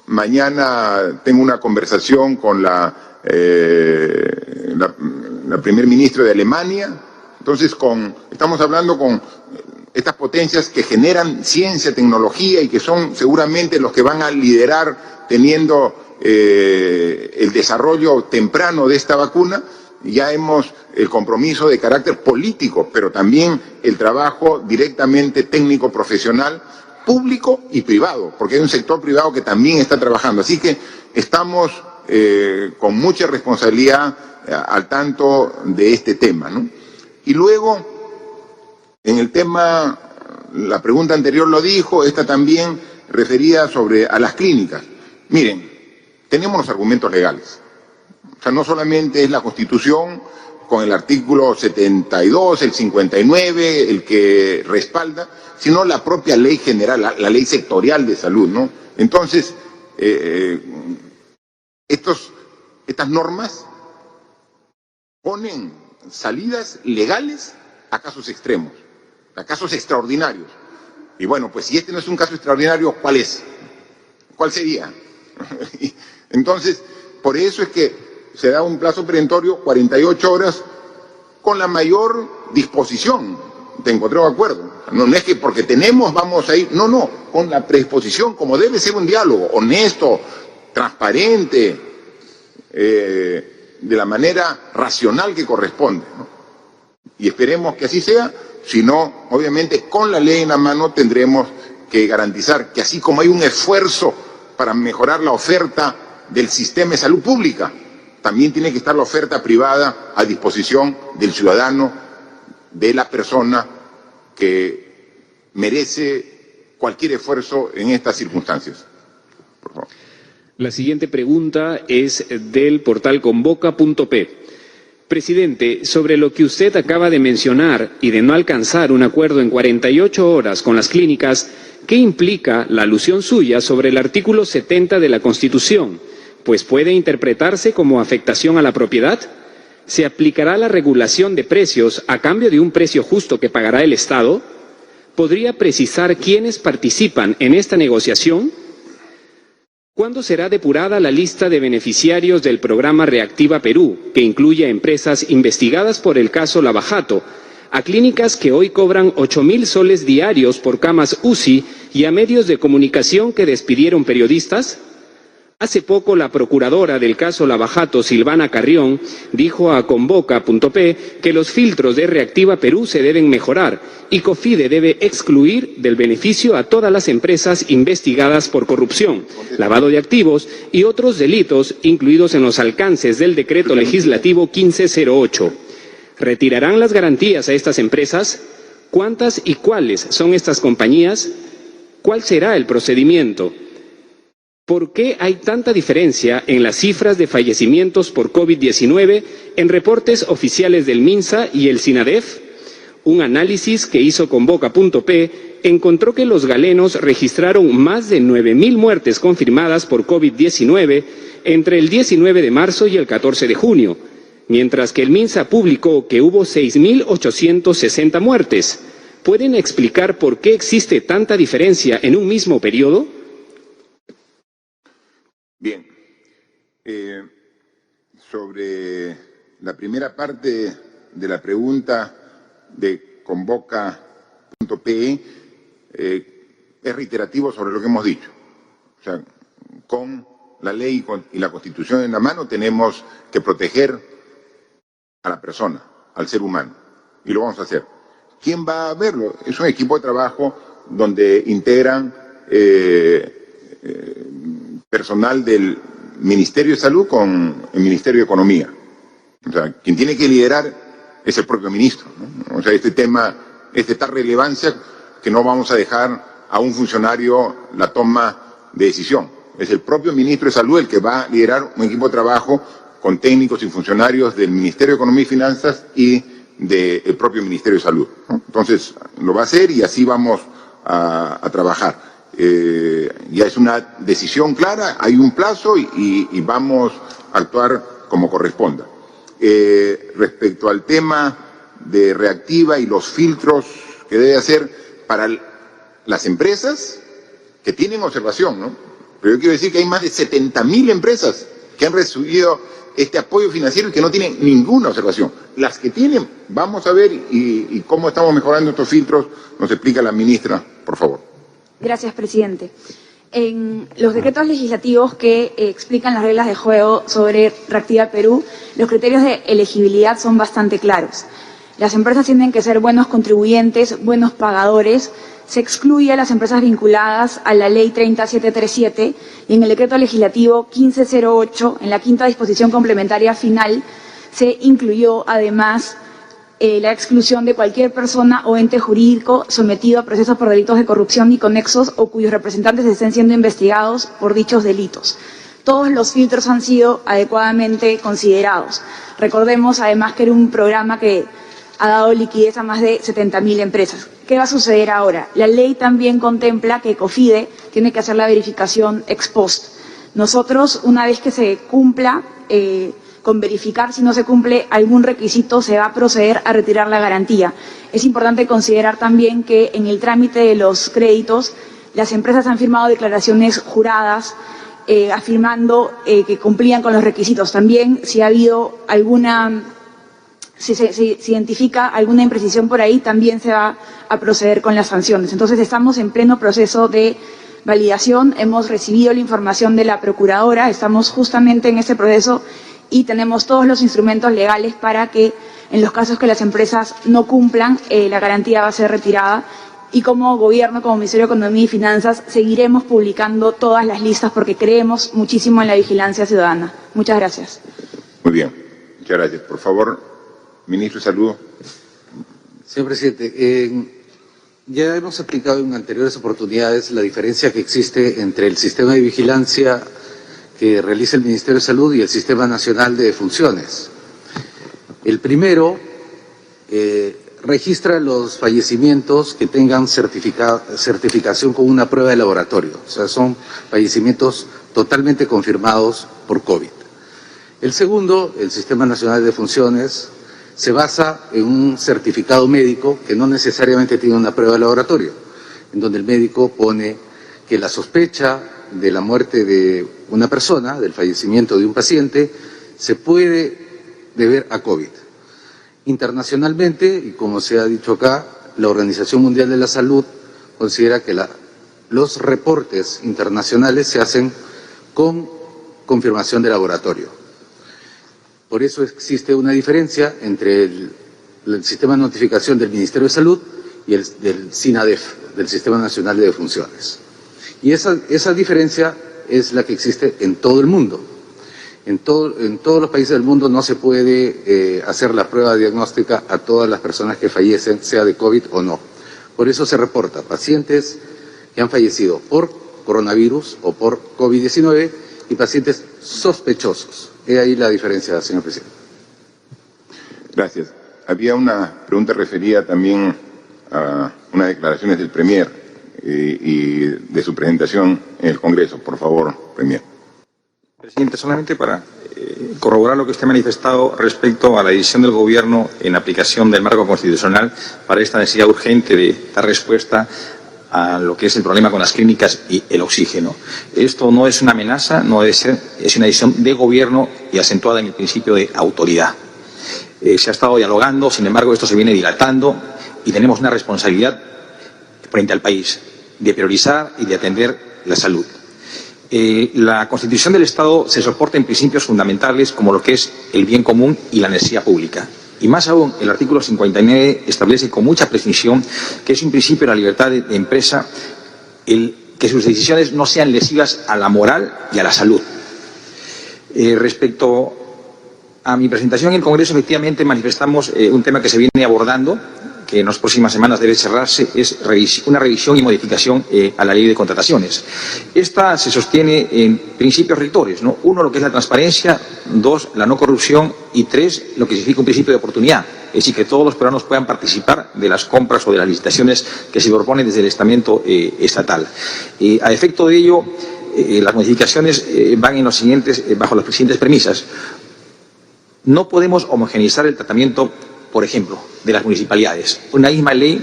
Mañana tengo una conversación con la primer ministra de Alemania. Entonces, estamos hablando con estas potencias que generan ciencia, tecnología y que son seguramente los que van a liderar teniendo el desarrollo temprano de esta vacuna. Ya hemos el compromiso de carácter político, pero también el trabajo directamente técnico, profesional, público y privado, porque hay un sector privado que también está trabajando. Así que estamos con mucha responsabilidad al tanto de este tema, ¿no? Y luego, en el tema, la pregunta anterior lo dijo, esta también referida a las clínicas. Miren, tenemos los argumentos legales. O sea, no solamente es la Constitución con el artículo 72, el 59, el que respalda, sino la propia ley general, la ley sectorial de salud, ¿no? Entonces, estas normas ponen salidas legales a casos extremos, a casos extraordinarios. Y bueno, pues si este no es un caso extraordinario, ¿cuál es? ¿Cuál sería? Entonces, por eso es que se da un plazo perentorio, 48 horas, con la mayor disposición de encontrar un acuerdo. No es que porque tenemos vamos a ir, no, con la predisposición, como debe ser un diálogo honesto, transparente, de la manera racional que corresponde, ¿no? Y esperemos que así sea, si no, obviamente con la ley en la mano tendremos que garantizar que así como hay un esfuerzo para mejorar la oferta del sistema de salud pública, también tiene que estar la oferta privada a disposición del ciudadano, de la persona que merece cualquier esfuerzo en estas circunstancias. Por favor.
La siguiente pregunta es del portal convoca.p. Presidente, sobre lo que usted acaba de mencionar y de no alcanzar un acuerdo en 48 horas con las clínicas, ¿qué implica la alusión suya sobre el artículo 70 de la Constitución? Pues puede interpretarse como afectación a la propiedad. ¿Se aplicará la regulación de precios a cambio de un precio justo que pagará el Estado? ¿Podría precisar quiénes participan en esta negociación? ¿Cuándo será depurada la lista de beneficiarios del programa Reactiva Perú, que incluye a empresas investigadas por el caso Lavajato, a clínicas que hoy cobran 8.000 soles diarios por camas UCI y a medios de comunicación que despidieron periodistas? Hace poco la procuradora del caso Lavajato, Silvana Carrión, dijo a Convoca.p que los filtros de Reactiva Perú se deben mejorar y COFIDE debe excluir del beneficio a todas las empresas investigadas por corrupción, lavado de activos y otros delitos incluidos en los alcances del decreto legislativo 1508. ¿Retirarán las garantías a estas empresas? ¿Cuántas y cuáles son estas compañías? ¿Cuál será el procedimiento? ¿Por qué hay tanta diferencia en las cifras de fallecimientos por COVID-19 en reportes oficiales del MINSA y el SINADEF? Un análisis que hizo Convoca.p encontró que los galenos registraron más de 9.000 muertes confirmadas por COVID-19 entre el 19 de marzo y el 14 de junio, mientras que el MINSA publicó que hubo 6.860 muertes. ¿Pueden explicar por qué existe tanta diferencia en un mismo periodo?
Bien, Sobre la primera parte de la pregunta de convoca.pe, es reiterativo sobre lo que hemos dicho. O sea, con la ley y la Constitución en la mano tenemos que proteger a la persona, al ser humano, y lo vamos a hacer. ¿Quién va a verlo? Es un equipo de trabajo donde integran personal del Ministerio de Salud con el Ministerio de Economía. O sea, quien tiene que liderar es el propio ministro, ¿no? O sea, este tema es de tal relevancia que no vamos a dejar a un funcionario la toma de decisión. Es el propio ministro de Salud el que va a liderar un equipo de trabajo con técnicos y funcionarios del Ministerio de Economía y Finanzas y del propio Ministerio de Salud, ¿no? Entonces, lo va a hacer y así vamos a trabajar. Ya es una decisión clara, hay un plazo y vamos a actuar como corresponda. Respecto al tema de reactiva y los filtros que debe hacer para las empresas que tienen observación, ¿no? Pero yo quiero decir que hay más de 70.000 empresas que han recibido este apoyo financiero y que no tienen ninguna observación. Las que tienen, vamos a ver y cómo estamos mejorando estos filtros, nos explica la ministra, por favor.
Gracias, presidente. En los decretos legislativos que explican las reglas de juego sobre Reactiva Perú, los criterios de elegibilidad son bastante claros. Las empresas tienen que ser buenos contribuyentes, buenos pagadores. Se excluye a las empresas vinculadas a la Ley 30737 y en el decreto legislativo 1508, en la quinta disposición complementaria final, se incluyó además la exclusión de cualquier persona o ente jurídico sometido a procesos por delitos de corrupción y conexos o cuyos representantes estén siendo investigados por dichos delitos. Todos los filtros han sido adecuadamente considerados. Recordemos además que era un programa que ha dado liquidez a más de 70.000 empresas. ¿Qué va a suceder ahora? La ley también contempla que COFIDE tiene que hacer la verificación ex post. Nosotros, una vez que se cumpla, con verificar si no se cumple algún requisito, se va a proceder a retirar la garantía. Es importante considerar también que en el trámite de los créditos, las empresas han firmado declaraciones juradas afirmando que cumplían con los requisitos. También, si ha habido si se identifica alguna imprecisión por ahí, también se va a proceder con las sanciones. Entonces, estamos en pleno proceso de validación, hemos recibido la información de la Procuradora, estamos justamente en ese proceso y tenemos todos los instrumentos legales para que en los casos que las empresas no cumplan, la garantía va a ser retirada. Y como Gobierno, como Ministerio de Economía y Finanzas, seguiremos publicando todas las listas porque creemos muchísimo en la vigilancia ciudadana. Muchas gracias.
Muy bien, muchas gracias. Por favor, Ministro de Salud.
Señor presidente, ya hemos explicado en anteriores oportunidades la diferencia que existe entre el sistema de vigilancia que realiza el Ministerio de Salud y el Sistema Nacional de Defunciones. El primero registra los fallecimientos que tengan certificación con una prueba de laboratorio, o sea, son fallecimientos totalmente confirmados por COVID. El segundo, el Sistema Nacional de Defunciones, se basa en un certificado médico que no necesariamente tiene una prueba de laboratorio, en donde el médico pone que la sospecha de la muerte de una persona, del fallecimiento de un paciente, se puede deber a COVID. Internacionalmente, y como se ha dicho acá, la Organización Mundial de la Salud considera que los reportes internacionales se hacen con confirmación de laboratorio. Por eso existe una diferencia entre el sistema de notificación del Ministerio de Salud y el del SINADEF, del Sistema Nacional de Defunciones. Y esa diferencia es la que existe en todo el mundo. En todos los países del mundo no se puede hacer la prueba diagnóstica a todas las personas que fallecen, sea de COVID o no. Por eso se reporta pacientes que han fallecido por coronavirus o por COVID-19 y pacientes sospechosos. He ahí la diferencia, señor presidente.
Gracias. Había una pregunta referida también a unas declaraciones del Premier y de su presentación en el Congreso. Por favor, Premier.
Presidente, solamente para corroborar lo que usted ha manifestado respecto a la decisión del Gobierno en aplicación del marco constitucional para esta necesidad urgente de dar respuesta a lo que es el problema con las clínicas y el oxígeno. Esto no es una amenaza, no debe ser, es una decisión de gobierno y acentuada en el principio de autoridad. Se ha estado dialogando, sin embargo, esto se viene dilatando y tenemos una responsabilidad frente al país de priorizar y de atender la salud. La Constitución del Estado se soporta en principios fundamentales como lo que es el bien común y la necesidad pública. Y más aún, el artículo 59 establece con mucha precisión que es un principio de la libertad de empresa que sus decisiones no sean lesivas a la moral y a la salud. Respecto a mi presentación en el Congreso, efectivamente manifestamos un tema que se viene abordando, que en las próximas semanas debe cerrarse, es una revisión y modificación a la ley de contrataciones. Esta se sostiene en principios rectores, ¿no? 1, lo que es la transparencia; 2, la no corrupción; y 3, lo que significa un principio de oportunidad, es decir, que todos los peruanos puedan participar de las compras o de las licitaciones que se proponen desde el estamento estatal. A efecto de ello, las modificaciones van en los siguientes, bajo las siguientes premisas. No podemos homogeneizar el tratamiento, por ejemplo, de las municipalidades. Una misma ley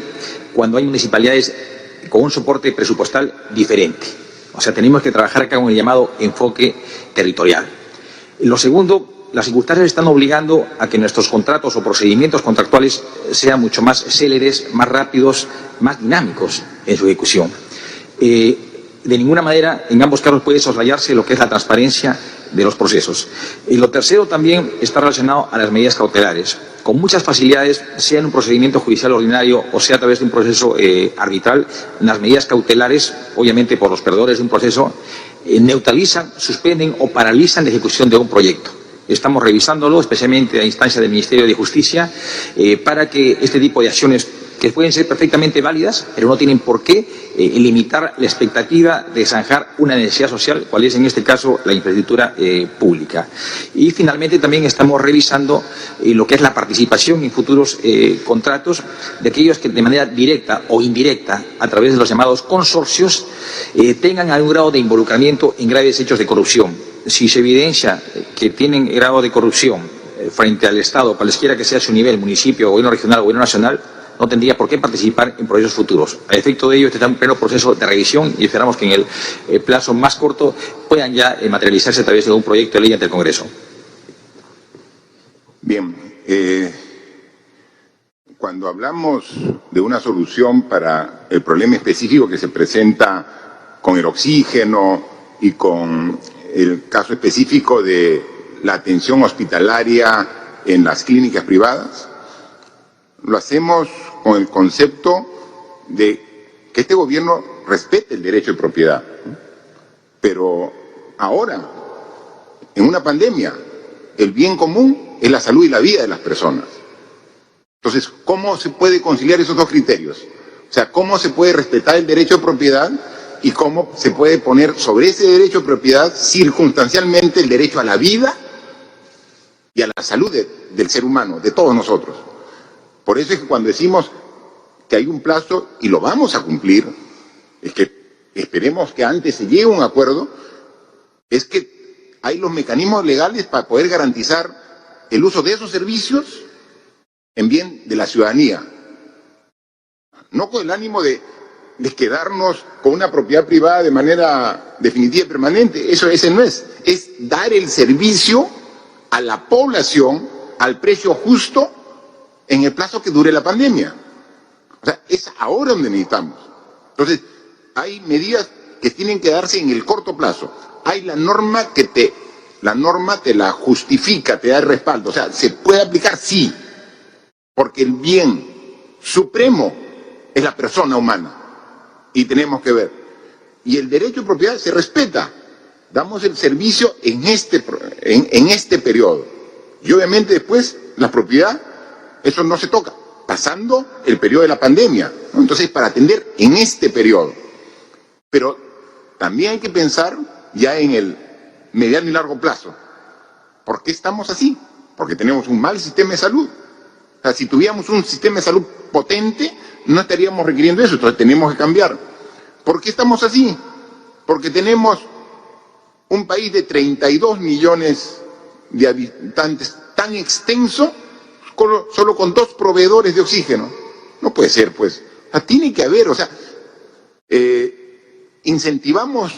cuando hay municipalidades con un soporte presupuestal diferente. O sea, tenemos que trabajar acá con el llamado enfoque territorial. Lo segundo, las circunstancias están obligando a que nuestros contratos o procedimientos contractuales sean mucho más céleres, más rápidos, más dinámicos en su ejecución. De ninguna manera, en ambos casos puede soslayarse lo que es la transparencia de los procesos. Y lo tercero también está relacionado a las medidas cautelares. Con muchas facilidades, sea en un procedimiento judicial ordinario o sea a través de un proceso arbitral, las medidas cautelares, obviamente por los perdedores de un proceso, neutralizan, suspenden o paralizan la ejecución de un proyecto. Estamos revisándolo, especialmente a instancia del Ministerio de Justicia, para que este tipo de acciones, que pueden ser perfectamente válidas, pero no tienen por qué limitar la expectativa de zanjar una necesidad social, cual es en este caso la infraestructura pública. Y finalmente también estamos revisando lo que es la participación en futuros contratos de aquellos que de manera directa o indirecta, a través de los llamados consorcios, tengan algún grado de involucramiento en graves hechos de corrupción. Si se evidencia que tienen grado de corrupción frente al Estado, cualesquiera que sea su nivel, municipio, gobierno regional, gobierno nacional, no tendría por qué participar en procesos futuros. A efecto de ello, este está en pleno proceso de revisión y esperamos que en el plazo más corto puedan ya materializarse a través de un proyecto de ley ante el Congreso.
Bien, cuando hablamos de una solución para el problema específico que se presenta con el oxígeno y con el caso específico de la atención hospitalaria en las clínicas privadas, lo hacemos con el concepto de que este gobierno respete el derecho de propiedad. Pero ahora, en una pandemia, el bien común es la salud y la vida de las personas. Entonces, ¿cómo se puede conciliar esos dos criterios? O sea, ¿cómo se puede respetar el derecho de propiedad y cómo se puede poner sobre ese derecho de propiedad circunstancialmente el derecho a la vida y a la salud del ser humano, de todos nosotros? Por eso es que cuando decimos que hay un plazo y lo vamos a cumplir, es que esperemos que antes se llegue a un acuerdo, es que hay los mecanismos legales para poder garantizar el uso de esos servicios en bien de la ciudadanía. No con el ánimo de quedarnos con una propiedad privada de manera definitiva y permanente, ese no es dar el servicio a la población al precio justo en el plazo que dure la pandemia. O sea, es ahora donde necesitamos. Entonces, hay medidas que tienen que darse en el corto plazo. Hay la norma te la justifica, te da el respaldo. O sea, ¿se puede aplicar? Sí. Porque el bien supremo es la persona humana. Y tenemos que ver. Y el derecho de propiedad se respeta. Damos el servicio en este periodo. Y obviamente después, la propiedad, eso no se toca, pasando el periodo de la pandemia, ¿no? Entonces, para atender en este periodo. Pero también hay que pensar ya en el mediano y largo plazo. ¿Por qué estamos así? Porque tenemos un mal sistema de salud. O sea, si tuviéramos un sistema de salud potente, no estaríamos requiriendo eso, entonces tenemos que cambiar. ¿Por qué estamos así? Porque tenemos un país de 32 millones de habitantes tan extenso, solo con 2 proveedores de oxígeno. No puede ser, pues. O sea, tiene que haber, o sea, ¿Incentivamos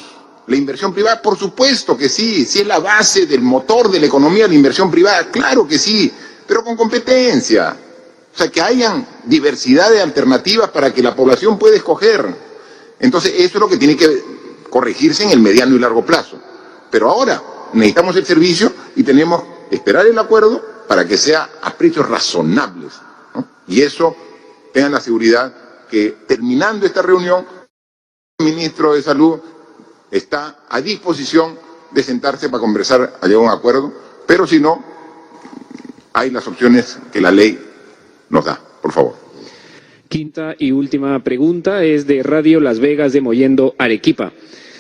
la inversión privada? Por supuesto que sí, si es la base del motor de la economía, la inversión privada, claro que sí, pero con competencia. O sea, que hayan diversidad de alternativas para que la población pueda escoger. Entonces, eso es lo que tiene que corregirse en el mediano y largo plazo. Pero ahora necesitamos el servicio y tenemos que esperar el acuerdo para que sea a precios razonables, ¿no? Y eso, tengan la seguridad que terminando esta reunión, el ministro de Salud está a disposición de sentarse para conversar, a llegar a un acuerdo, pero si no, hay las opciones que la ley nos da. Por favor.
Quinta y última pregunta es de Radio Las Vegas de Mollendo, Arequipa.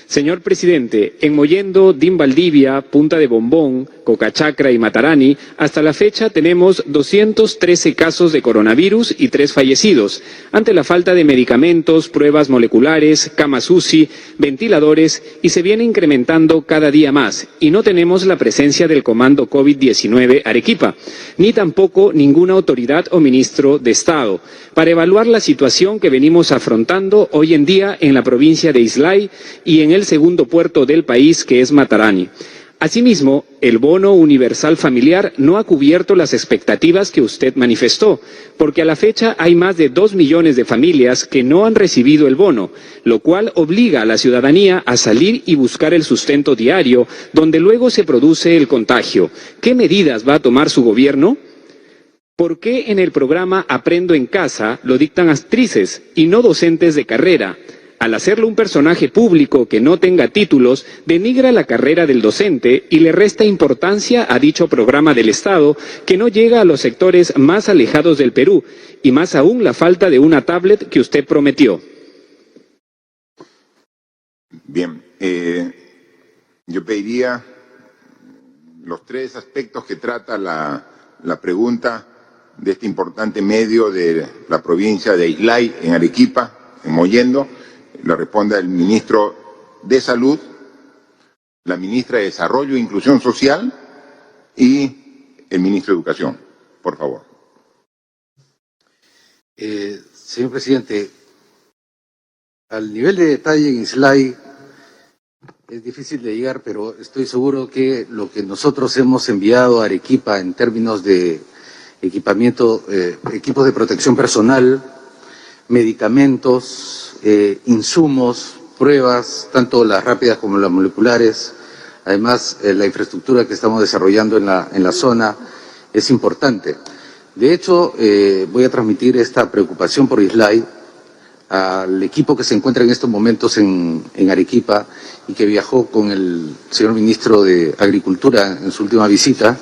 Señor presidente, en Mollendo, Valdivia, Punta de Bombón, Cocachacra y Matarani, hasta la fecha tenemos 213 casos de coronavirus y 3 fallecidos, ante la falta de medicamentos, pruebas moleculares, camas UCI, ventiladores, y se viene incrementando cada día más, y no tenemos la presencia del Comando COVID-19 Arequipa, ni tampoco ninguna autoridad o ministro de Estado, para evaluar la situación que venimos afrontando hoy en día en la provincia de Islay y en el segundo puerto del país, que es Matarani. Asimismo, el bono universal familiar no ha cubierto las expectativas que usted manifestó, porque a la fecha hay más de 2 millones de familias que no han recibido el bono, lo cual obliga a la ciudadanía a salir y buscar el sustento diario, donde luego se produce el contagio. ¿Qué medidas va a tomar su gobierno? ¿Por qué en el programa Aprendo en Casa lo dictan actrices y no docentes de carrera? Al hacerlo un personaje público que no tenga títulos, denigra la carrera del docente y le resta importancia a dicho programa del Estado, que no llega a los sectores más alejados del Perú, y más aún la falta de una tablet que usted prometió.
Bien, yo pediría los 3 aspectos que trata la pregunta de este importante medio de la provincia de Islay, en Arequipa, en Mollendo. La responda el ministro de Salud, la ministra de Desarrollo e Inclusión Social y el ministro de Educación. Por favor.
Señor presidente, al nivel de detalle en Islay es difícil de llegar, pero estoy seguro que lo que nosotros hemos enviado a Arequipa en términos de equipamiento, equipos de protección personal, medicamentos, insumos, pruebas, tanto las rápidas como las moleculares, además la infraestructura que estamos desarrollando en la zona es importante. De hecho, voy a transmitir esta preocupación por Islay al equipo que se encuentra en estos momentos en Arequipa y que viajó con el señor ministro de Agricultura en su última visita.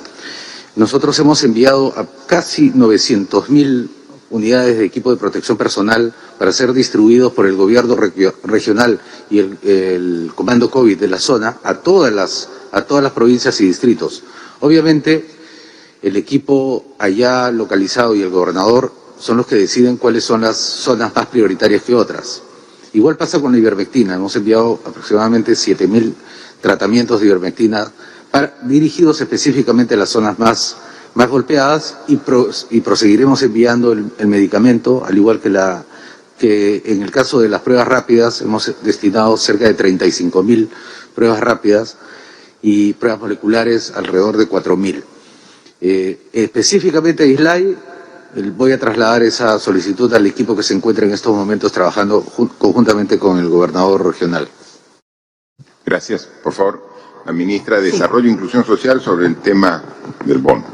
Nosotros hemos enviado a casi 900.000 unidades de equipo de protección personal para ser distribuidos por el gobierno regional y el comando COVID de la zona a todas las provincias y distritos. Obviamente, el equipo allá localizado y el gobernador son los que deciden cuáles son las zonas más prioritarias que otras. Igual pasa con la ivermectina. Hemos enviado aproximadamente 7.000 tratamientos de ivermectina dirigidos específicamente a las zonas más golpeadas y proseguiremos enviando el medicamento, al igual que en el caso de las pruebas rápidas, hemos destinado cerca de 35.000 pruebas rápidas y pruebas moleculares alrededor de 4.000. Específicamente a Islay, voy a trasladar esa solicitud al equipo que se encuentra en estos momentos trabajando conjuntamente con el gobernador regional.
Gracias. Por favor, la ministra de Desarrollo e Inclusión Social sobre el tema del bono.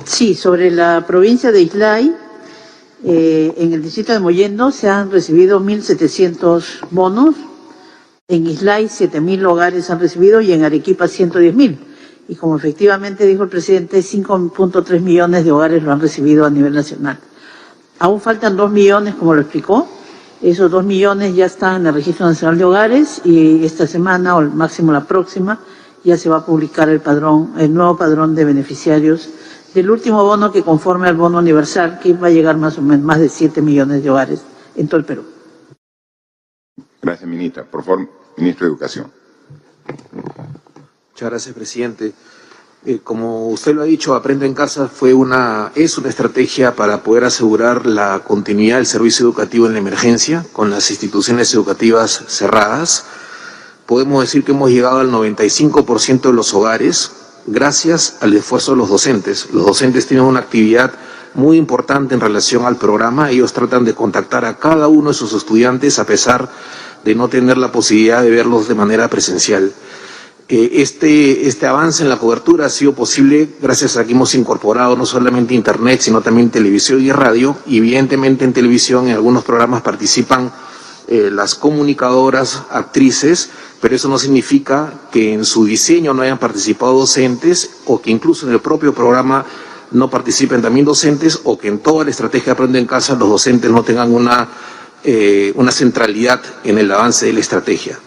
Sí, sobre la provincia de Islay, en el distrito de Mollendo se han recibido 1.700 bonos, en Islay 7.000 hogares han recibido y en Arequipa 110.000. Y como efectivamente dijo el presidente, 5.3 millones de hogares lo han recibido a nivel nacional. Aún faltan 2 millones, como lo explicó. Esos 2 millones ya están en el Registro Nacional de Hogares y esta semana, o al máximo la próxima, ya se va a publicar el nuevo padrón de beneficiarios del último bono que conforme al bono universal, que va a llegar más o menos más de 7 millones de hogares en todo el Perú.
Gracias, ministra. Por favor, ministro de Educación.
Muchas gracias, presidente. Como usted lo ha dicho, Aprendo en Casa es una estrategia para poder asegurar la continuidad del servicio educativo en la emergencia con las instituciones educativas cerradas. Podemos decir que hemos llegado al 95% de los hogares gracias al esfuerzo de los docentes. Los docentes tienen una actividad muy importante en relación al programa. Ellos tratan de contactar a cada uno de sus estudiantes a pesar de no tener la posibilidad de verlos de manera presencial. Este avance en la cobertura ha sido posible gracias a que hemos incorporado no solamente internet, sino también televisión y radio. Y evidentemente en televisión en algunos programas participan las comunicadoras, actrices, pero eso no significa que en su diseño no hayan participado docentes o que incluso en el propio programa no participen también docentes o que en toda la estrategia Aprendo en Casa los docentes no tengan una centralidad en el avance de la estrategia.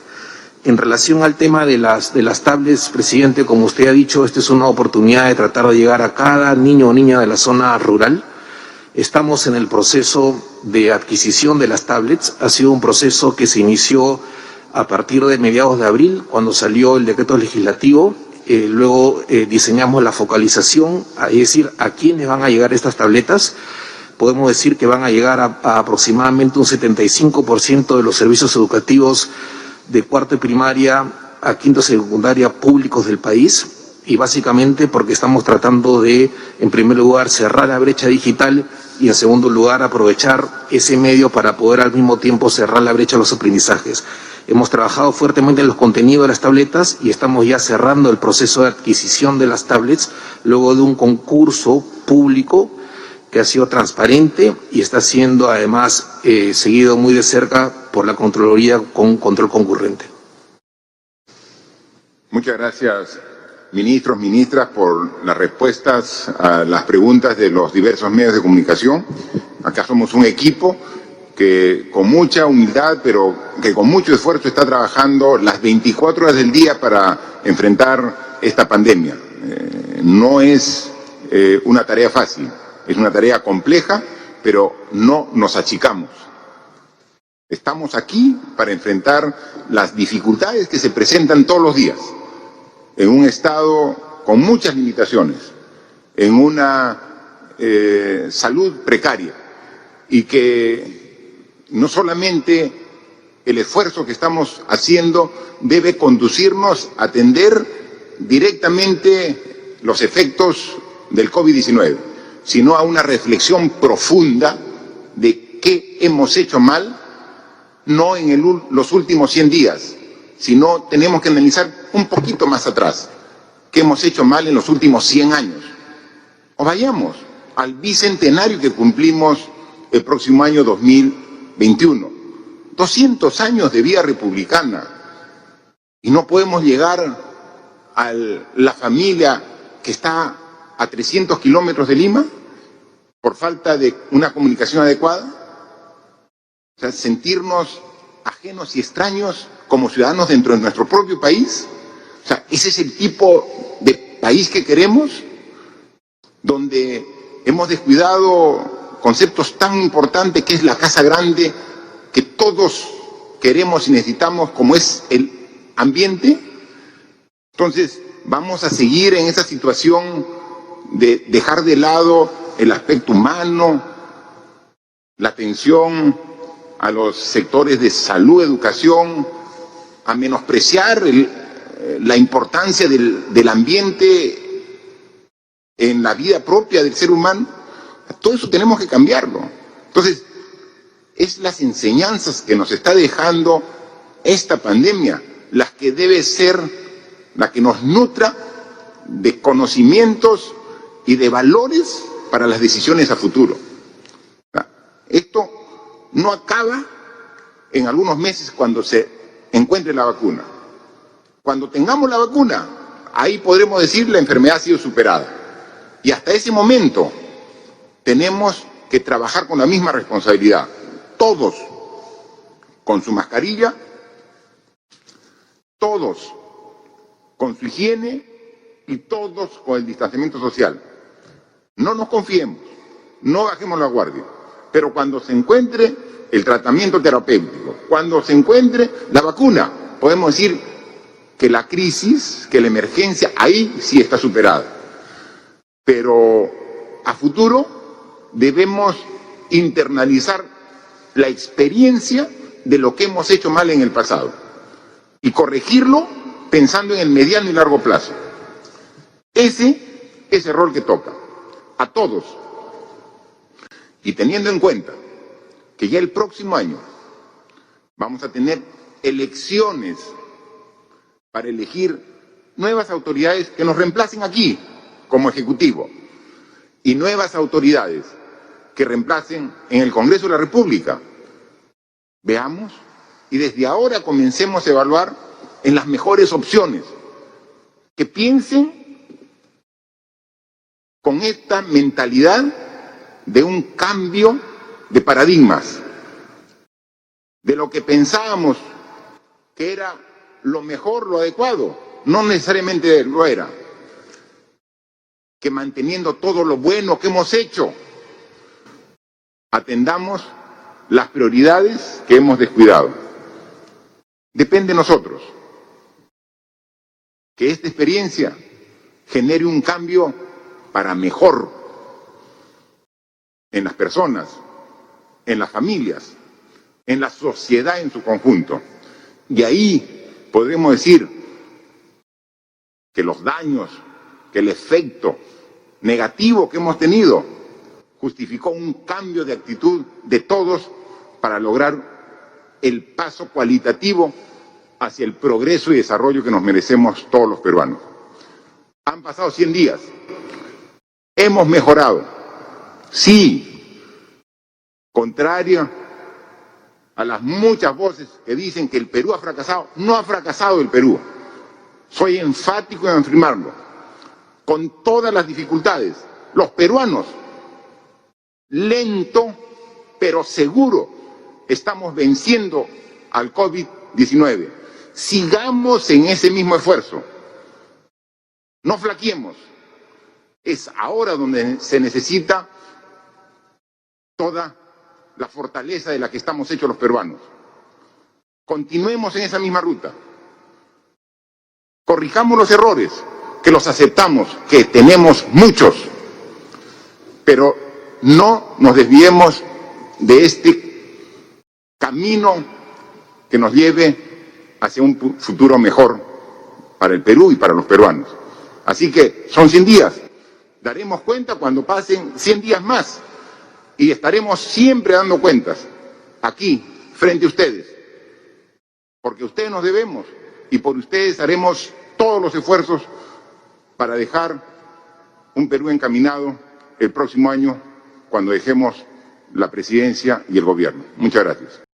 En relación al tema de las tablets, presidente, como usted ha dicho, esta es una oportunidad de tratar de llegar a cada niño o niña de la zona rural. Estamos en el proceso de adquisición de las tablets. Ha sido un proceso que se inició a partir de mediados de abril, cuando salió el decreto legislativo. Luego diseñamos la focalización, es decir, a quiénes van a llegar estas tabletas. Podemos decir que van a llegar a aproximadamente un 75% de los servicios educativos de cuarto y primaria a quinto y secundaria públicos del país, y básicamente porque estamos tratando de, en primer lugar, cerrar la brecha digital y en segundo lugar, aprovechar ese medio para poder al mismo tiempo cerrar la brecha de los aprendizajes. Hemos trabajado fuertemente en los contenidos de las tabletas y estamos ya cerrando el proceso de adquisición de las tablets luego de un concurso público que ha sido transparente y está siendo además seguido muy de cerca por la Contraloría con control concurrente.
Muchas gracias, ministros, ministras, por las respuestas a las preguntas de los diversos medios de comunicación. Acá somos un equipo que con mucha humildad, pero que con mucho esfuerzo está trabajando las 24 horas del día para enfrentar esta pandemia. No es una tarea fácil. Es una tarea compleja, pero no nos achicamos. Estamos aquí para enfrentar las dificultades que se presentan todos los días, en un Estado con muchas limitaciones, en una salud precaria, y que no solamente el esfuerzo que estamos haciendo debe conducirnos a atender directamente los efectos del COVID-19, sino a una reflexión profunda de qué hemos hecho mal, no en los últimos 100 días, sino tenemos que analizar un poquito más atrás, qué hemos hecho mal en los últimos 100 años. O vayamos al bicentenario que cumplimos el próximo año 2021. 200 años de vía republicana. Y no podemos llegar a la familia que está a 300 kilómetros de Lima por falta de una comunicación adecuada. O sea, sentirnos ajenos y extraños como ciudadanos dentro de nuestro propio país. O sea, ese es el tipo de país que queremos, donde hemos descuidado conceptos tan importantes que es la casa grande, que todos queremos y necesitamos, como es el ambiente. Entonces, vamos a seguir en esa situación de dejar de lado el aspecto humano, la atención a los sectores de salud, educación, a menospreciar la importancia del ambiente en la vida propia del ser humano. Todo eso tenemos que cambiarlo. Entonces, es las enseñanzas que nos está dejando esta pandemia, las que debe ser, la que nos nutra de conocimientos y de valores para las decisiones a futuro. Esto no acaba en algunos meses cuando se encuentre la vacuna. Cuando tengamos la vacuna, ahí podremos decir la enfermedad ha sido superada. Y hasta ese momento tenemos que trabajar con la misma responsabilidad. Todos con su mascarilla, todos con su higiene y todos con el distanciamiento social. No nos confiemos, no bajemos la guardia, pero cuando se encuentre el tratamiento terapéutico, cuando se encuentre la vacuna, podemos decir que la crisis, que la emergencia, ahí sí está superada. Pero a futuro debemos internalizar la experiencia de lo que hemos hecho mal en el pasado y corregirlo pensando en el mediano y largo plazo. Ese es el rol que toca a todos. Y teniendo en cuenta que ya el próximo año vamos a tener elecciones para elegir nuevas autoridades que nos reemplacen aquí como Ejecutivo y nuevas autoridades que reemplacen en el Congreso de la República. Veamos y desde ahora comencemos a evaluar en las mejores opciones, que piensen con esta mentalidad de un cambio de paradigmas, de lo que pensábamos que era lo mejor, lo adecuado, no necesariamente lo era, que manteniendo todo lo bueno que hemos hecho, atendamos las prioridades que hemos descuidado. Depende de nosotros que esta experiencia genere un cambio para mejor en las personas, en las familias, en la sociedad en su conjunto. Y ahí podremos decir que los daños, que el efecto negativo que hemos tenido justificó un cambio de actitud de todos para lograr el paso cualitativo hacia el progreso y desarrollo que nos merecemos todos los peruanos. Han pasado 100 días. Hemos mejorado. Sí, contrario a las muchas voces que dicen que el Perú ha fracasado, no ha fracasado el Perú. Soy enfático en afirmarlo. Con todas las dificultades, los peruanos, lento pero seguro, estamos venciendo al COVID-19. Sigamos en ese mismo esfuerzo. No flaqueemos. Es ahora donde se necesita toda la fortaleza de la que estamos hechos los peruanos. Continuemos en esa misma ruta. Corrijamos los errores, que los aceptamos, que tenemos muchos, pero no nos desviemos de este camino que nos lleve hacia un futuro mejor para el Perú y para los peruanos. Así que son 100 días. Daremos cuenta cuando pasen 100 días más y estaremos siempre dando cuentas aquí, frente a ustedes, porque ustedes nos debemos y por ustedes haremos todos los esfuerzos para dejar un Perú encaminado el próximo año cuando dejemos la presidencia y el gobierno. Muchas gracias.